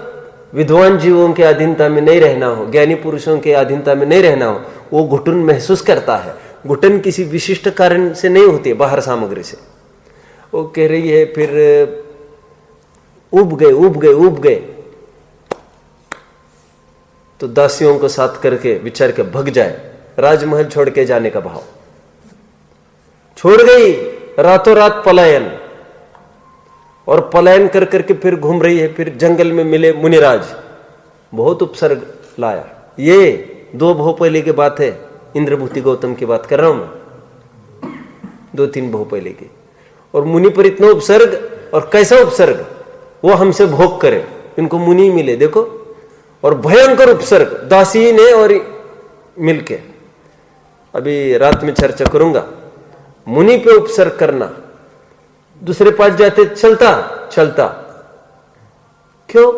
विद्वान जीवों के अधीनता में नहीं रहना हो, ज्ञानी पुरुषों के अधीनता में नहीं रहना हो, वो घुटन महसूस करता है। घुटन किसी विशिष्ट कारण से नहीं होती है, बाहर सामग्री से। वो कह रही है फिर उब गए तो दासियों को साथ करके विचार के भग जाए। राजमहल छोड़ के जाने का भाव। छोड़ गई, रातों रात पलायन, और पलायन कर करके फिर घूम रही है। फिर जंगल में मिले मुनिराज, बहुत उपसर्ग लाया। ये 2 भव पहले की बात है, इंद्रभूति गौतम की बात कर रहा हूं मैं, 2-3 भव पहले की। और मुनि पर इतना उपसर्ग, और कैसा उपसर्ग, वो हमसे भोग करे, इनको मुनि मिले देखो। और भयंकर उपसर्ग दासी ने और मिलके, अभी रात में चर्चा करूंगा। मुनि पे उपसर्ग करना, दूसरे पास जाते चलता क्यों?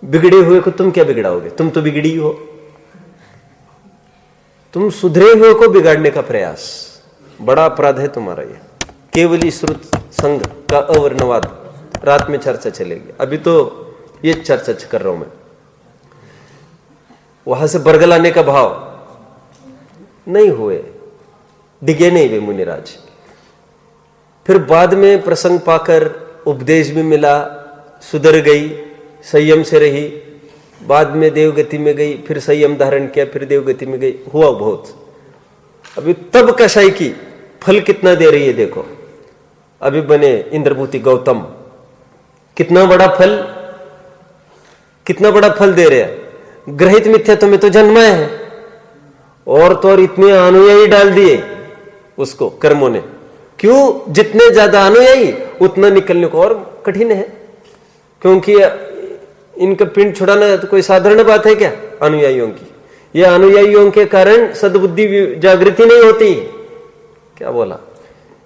बिगड़े हुए को तुम क्या बिगड़ाओगे? तुम तो बिगड़ी हो। तुम सुधरे हुए को बिगाड़ने का प्रयास, बड़ा अपराध है तुम्हारा ये। केवली श्रुत संघ का अवर्णवाद, रात में चर्चा चलेगी। अभी तो ये चर्चा कर रहा हूं मैं। वहां से बरगलाने का भाव नहीं हुए, डिगे नहीं वे मुनिराज। फिर बाद में प्रसंग पाकर उपदेश भी मिला, सुधर गई, संयम से रही, बाद में देवगति में गई, फिर संयम धारण किया, फिर देवगति में गई, हुआ बहुत। अभी तब कसाई की फल कितना दे रही है देखो। अभी बने इंद्रभूति गौतम, कितना बड़ा फल, कितना बड़ा फल दे रहे हैं। ग्रहित मिथ्यात्व में तो जन्माए हैं, और तो और इतने अनुयायी डाल दिए उसको कर्मों ने। क्यों? जितने ज्यादा अनुयायी उतना निकलने को और कठिन है, क्योंकि इनका पिंड छुड़ाना तो कोई साधारण बात है क्या अनुयायियों की? ये अनुयायियों के कारण सद्बुद्धि जागृति नहीं होती। क्या बोला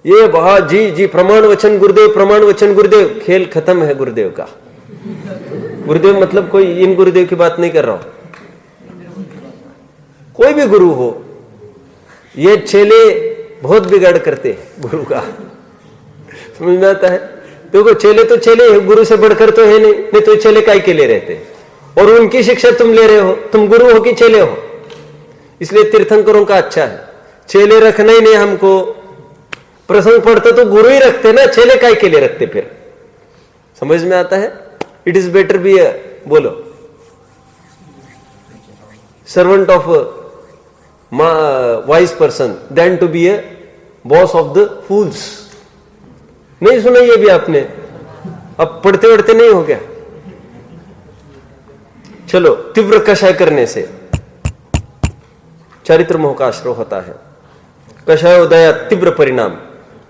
ये? जी जी प्रमाण वचन गुरुदेव, प्रमाण वचन गुरुदेव, खेल खत्म है गुरुदेव का। गुरुदेव मतलब कोई इन गुरुदेव की बात नहीं कर रहा हूं, कोई भी गुरु हो, ये चेले बहुत बिगाड़ करते हैं गुरु का। समझ में आता है? देखो चेले तो चेले हैं, गुरु से बढ़कर तो है नहीं तो चेले काय के लिए रहते हैं? और उनकी शिक्षा तुम ले रहे हो, तुम गुरु हो कि चेले हो? इसलिए तीर्थंकरों का अच्छा है, चेले रखना ही नहीं हमको। प्रसंग पढ़ते तो गुरु ही रखते ना, चेले काय के लिए रखते फिर? समझ में आता है? इट इज बेटर बी बोलो servant of wise person than to be a boss of the fools. नहीं सुना ये भी आपने? अब पढ़ते पढ़ते नहीं हो गया? चलो, तीव्र कषाय करने से चारित्र मोह का आश्रय होता है। कषाय उदया तीव्र परिणाम।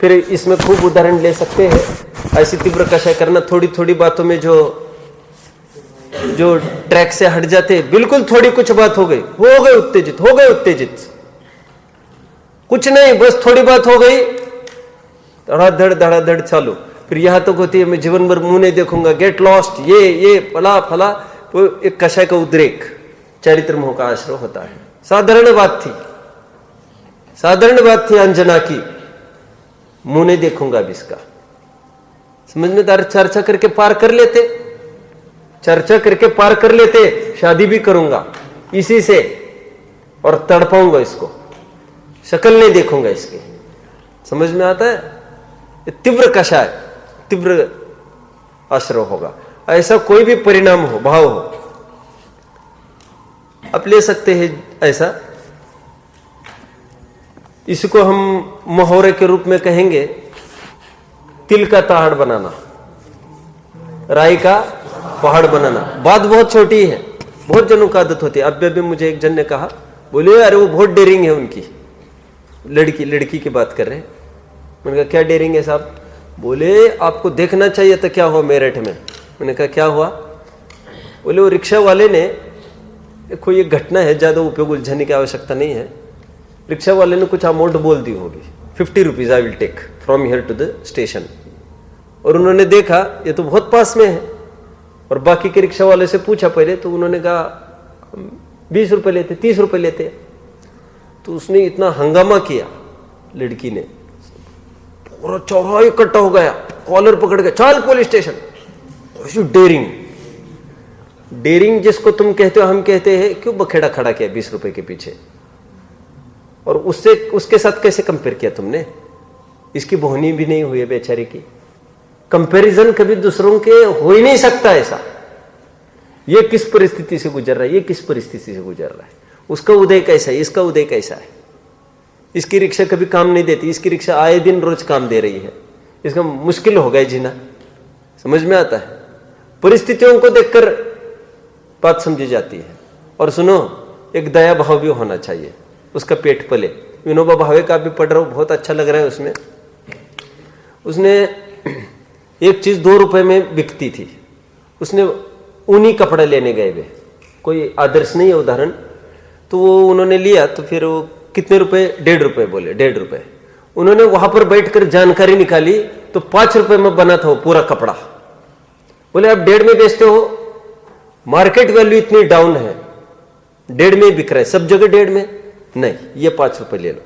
फिर इसमें खूब उदाहरण ले सकते हैं। ऐसी तीव्र कषाय करना, थोड़ी थोड़ी बातों में जो ट्रैक से हट जाते, बिल्कुल थोड़ी कुछ बात हो गई, हो गए उत्तेजित, हो गए उत्तेजित, कुछ नहीं, बस थोड़ी बात हो गई, धड़ाधड़ चालू। फिर यहां तक होती है मैं जीवन भर मुंह नहीं देखूंगा, गेट लॉस्ट, ये फला फला। वो एक कषाय का उद्रेक, चारित्र मोह का आश्रय होता है। साधारण बात थी, साधारण बात थी अंजना की, मुंह नहीं देखूंगा अब इसका। समझ में? चर्चा करके पार कर लेते, चर्चा करके पार कर लेते, शादी भी करूंगा इसी से और तड़पाऊंगा इसको, शक्ल नहीं देखूंगा इसकी। समझ में आता है? तीव्र कषाय, तीव्र आश्रय होगा। ऐसा कोई भी परिणाम हो, भाव हो, आप ले सकते हैं ऐसा। इसको हम मुहावरे के रूप में कहेंगे तिल का पहाड़ बनाना, राई का पहाड़ बनाना। बात बहुत छोटी है, बहुत जनों का आदत होती है। अब भी मुझे एक जन ने कहा, बोले अरे वो बहुत डेयरिंग है उनकी, लड़की की बात कर रहे हैं। मैंने कहा क्या डेयरिंग है साहब? बोले आपको देखना चाहिए था क्या हुआ मेरठ में। मैंने कहा क्या हुआ? बोले वो रिक्शा वाले ने, देखो ये घटना है, ज्यादा उपयोग उलझाने की आवश्यकता नहीं है। रिक्शा वाले ने कुछ अमाउंट बोल दी होगी, 50 rupees I will take from here to the station. और उन्होंने देखा ये तो बहुत पास में है, और बाकी के रिक्शा वाले से पूछा पहले, तो उन्होंने कहा 20 रुपए लेते, 30 रुपए लेते। तो उसने इतना हंगामा किया, लड़की ने, पूरा चौराहा इकट्ठा हो गया, कॉलर पकड़ के चल पुलिस स्टेशन। डेयरिंग, डेयरिंग जिसको तुम कहते हो, हम कहते हैं क्यों बखेड़ा खड़ा किया 20 रुपए के पीछे? और उससे उसके साथ कैसे कंपेयर किया तुमने? इसकी बोहनी भी नहीं हुई है बेचारे की। कंपैरिजन कभी दूसरों के हो ही नहीं सकता ऐसा। ये किस परिस्थिति से गुजर रहा है, ये किस परिस्थिति से गुजर रहा है, उसका उदय कैसा है, इसका उदय कैसा है। इसकी रिक्शा कभी काम नहीं देती, इसकी रिक्शा आए दिन रोज काम दे रही है, इसका मुश्किल हो गया जीना। समझ में आता है? परिस्थितियों को देखकर बात समझी जाती है। और सुनो, एक दया भाव भी होना चाहिए, उसका पेट पले। विनोबा भावे का भी पढ़ रहा हूं, बहुत अच्छा लग रहा है। उसमें उसने एक चीज 2 रुपए में बिकती थी, उसने ऊनी कपड़ा लेने गए वे, कोई आदर्श नहीं है उदाहरण, तो वो उन्होंने लिया। तो फिर वो कितने रुपए? 1.5 रुपए बोले, 1.5 रुपए। उन्होंने वहां पर बैठकर जानकारी निकाली तो 5 रुपए में बना था वो पूरा कपड़ा। बोले आप 1.5 में बेचते हो, मार्केट वैल्यू इतनी डाउन है, 1.5 में बिक रहा है, सब जगह 1.5 में नहीं, ये 5 रुपए ले लो।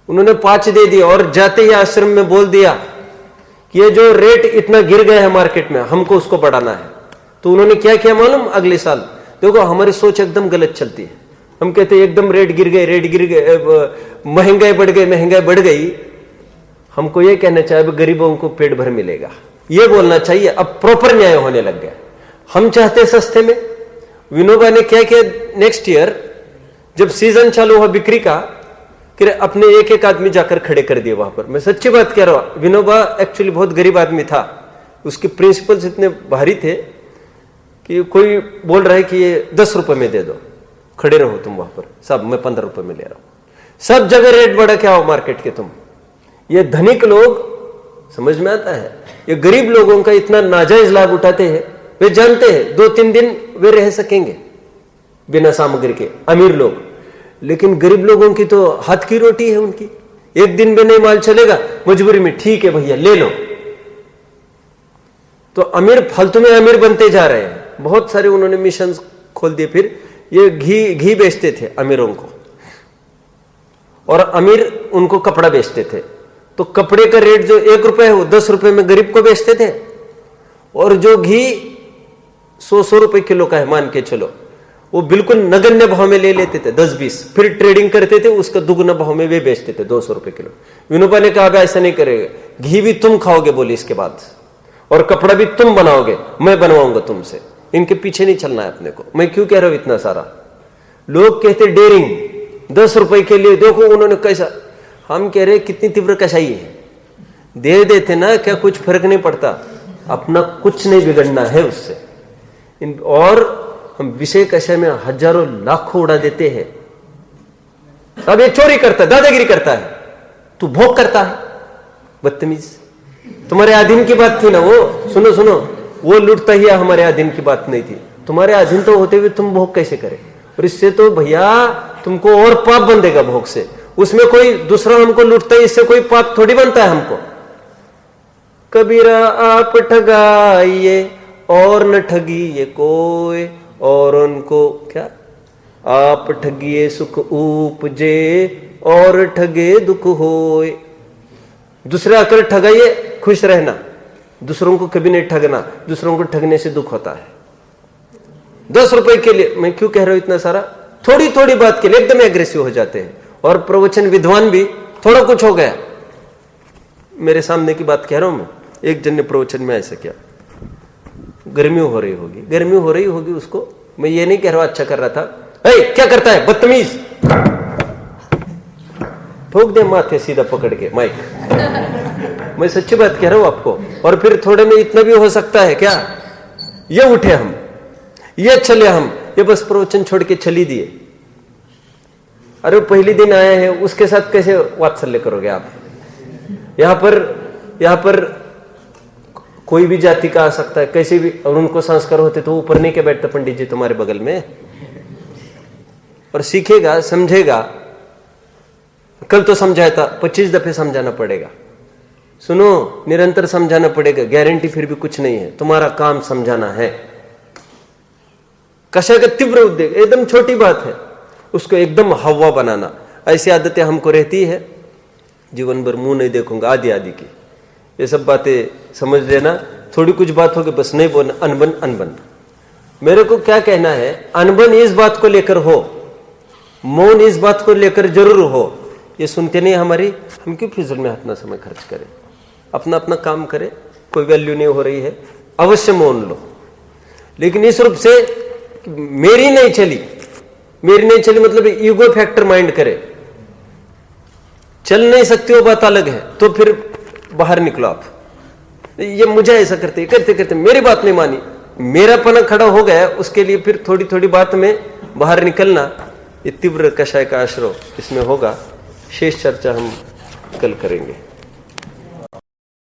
उन्होंने 5 दे दिए और जाते ही आश्रम में बोल दिया कि ये जो रेट इतना गिर गया है मार्केट में, हमको उसको बढ़ाना है। तो उन्होंने क्या किया मालूम? अगले साल, देखो हमारी सोच एकदम गलत चलती है, हम कहते हैं एकदम रेट गिर गए, महंगाई बढ़ गई, महंगाई बढ़ गई। हमको ये कहना चाहिए अब गरीबों को पेट भर मिलेगा, ये बोलना चाहिए। अब प्रॉपर न्याय होने लग गया। हम चाहते सस्ते में। विनोबा ने क्या किया, नेक्स्ट ईयर जब सीजन चालू हुआ बिक्री का, कि अपने एक एक आदमी जाकर खड़े कर दिए वहां पर। मैं सच्ची बात कह रहा हूं, विनोबा एक्चुअली बहुत गरीब आदमी था, उसके प्रिंसिपल्स इतने भारी थे कि कोई बोल रहा है कि ये 10 रुपए में दे दो, खड़े रहो तुम वहां पर, सब मैं 15 रुपए में ले रहा हूं। सब जगह रेट बढ़ा क्या हो मार्केट के तुम। ये धनिक लोग समझ में आता है, ये गरीब लोगों का इतना नाजायज लाभ उठाते हैं। वे जानते हैं 2-3 दिन वे रह सकेंगे बिना सामग्री के, अमीर लोग। लेकिन गरीब लोगों की तो हाथ की रोटी है उनकी, एक दिन में नहीं माल चलेगा, मजबूरी में ठीक है भैया ले लो। तो अमीर फालतू में अमीर बनते जा रहे हैं। बहुत सारे उन्होंने मिशन खोल दिए। फिर ये घी बेचते थे अमीरों को, और अमीर उनको कपड़ा बेचते थे। तो कपड़े का रेट जो 1 रुपए है वो 10 रुपए में गरीब को बेचते थे, और जो घी 100 रुपए किलो का है मान के चलो, वो बिल्कुल नगण्य भाव में ले लेते थे 10-20, फिर ट्रेडिंग करते थे, उसका दुगना भाव में वे बेचते थे 200 रुपए किलो। विनोबा ने कहा ऐसा नहीं करेगा, घी भी तुम खाओगे बोले इसके बाद, और कपड़ा भी तुम बनाओगे, मैं बनवाऊंगा तुमसे। इनके पीछे नहीं चलना है अपने को। मैं क्यों कह रहा हूं इतना सारा। लोग कहते डेयरिंग 10 रुपए के लिए, देखो उन्होंने कैसा। हम कह रहे कितनी तीव्र कसाई है, दे देते ना, क्या कुछ फर्क नहीं पड़ता, अपना कुछ नहीं बिगड़ना है उससे। और हम विषय कषय में हजारों लाखों उड़ा देते हैं। अब ये चोरी करता है, दादागिरी करता है, तू भोग करता है, बदतमीज। तुम्हारे अधीन की बात थी ना वो, सुनो, वो लूटता ही हमारे अधीन की बात नहीं थी। तुम्हारे अधीन तो होते हुए तुम भोग कैसे करे। और इससे तो भैया तुमको और पाप बंधेगा भोग से। उसमें कोई दूसरा हमको लूटता है, इससे कोई पाप थोड़ी बनता है हमको। कबीरा आप ठगाइए और न ठगिए कोई, और उनको क्या, आप ठगिए सुख उपजे और ठगे दुख होए। दूसरे आकर ठगाइए, खुश रहना, दूसरों को कभी नहीं ठगना, दूसरों को ठगने से दुख होता है। 10 रुपए के लिए, मैं क्यों कह रहा हूं इतना सारा, थोड़ी थोड़ी बात के लिए एकदम एग्रेसिव हो जाते हैं। और प्रवचन विद्वान भी थोड़ा कुछ हो गया, मेरे सामने की बात कह रहा हूं मैं, एक जन ने प्रवचन में ऐसा किया, गर्मी हो रही होगी उसको, मैं ये नहीं कह रहा अच्छा कर रहा था, क्या करता है बदतमीज, ठोक दे माथे सीधा पकड़ के माइक। मैं सच्ची बात कह रहा हूं आपको। और फिर थोड़े में इतना भी हो सकता है क्या, ये उठे हम, ये चले हम, ये बस प्रवचन छोड़ के चली दिए। अरे पहली दिन आया है, उसके साथ कैसे वात्सल्य करोगे आप। यहां पर कोई भी जाति का आ सकता है, कैसे भी, और उनको संस्कार होते तो ऊपर नहीं के बैठते पंडित जी तुम्हारे बगल में, और सीखेगा समझेगा। कल तो समझाया था, 25 दफे समझाना पड़ेगा। सुनो, निरंतर समझाना पड़ेगा, गारंटी फिर भी कुछ नहीं है, तुम्हारा काम समझाना है। कषाय का तीव्र उद्देश्य, एकदम छोटी बात है, उसको एकदम हवा बनाना। ऐसी आदतें हमको रहती है, जीवन भर मुंह नहीं देखूंगा आदि की, ये सब बातें समझ लेना। थोड़ी कुछ बात होगी बस नहीं बोलना, अनबन। मेरे को क्या कहना है, अनबन इस बात को लेकर हो, मौन इस बात को लेकर जरूर हो। ये सुनते नहीं हमारी, हम क्यों फिजूल में अपना समय खर्च करें, अपना अपना काम करें, कोई वैल्यू नहीं हो रही है, अवश्य मौन लो। लेकिन इस रूप से मेरी नहीं चली मतलब ईगो फैक्टर माइंड करे, चल नहीं सकती हो बात अलग है, तो फिर बाहर निकलो आप। ये मुझे ऐसा करते मेरी बात नहीं मानी, मेरा पना खड़ा हो गया, उसके लिए फिर थोड़ी थोड़ी बात में बाहर निकलना, ये तीव्र कषाय का आश्रय इसमें होगा। शेष चर्चा हम कल करेंगे।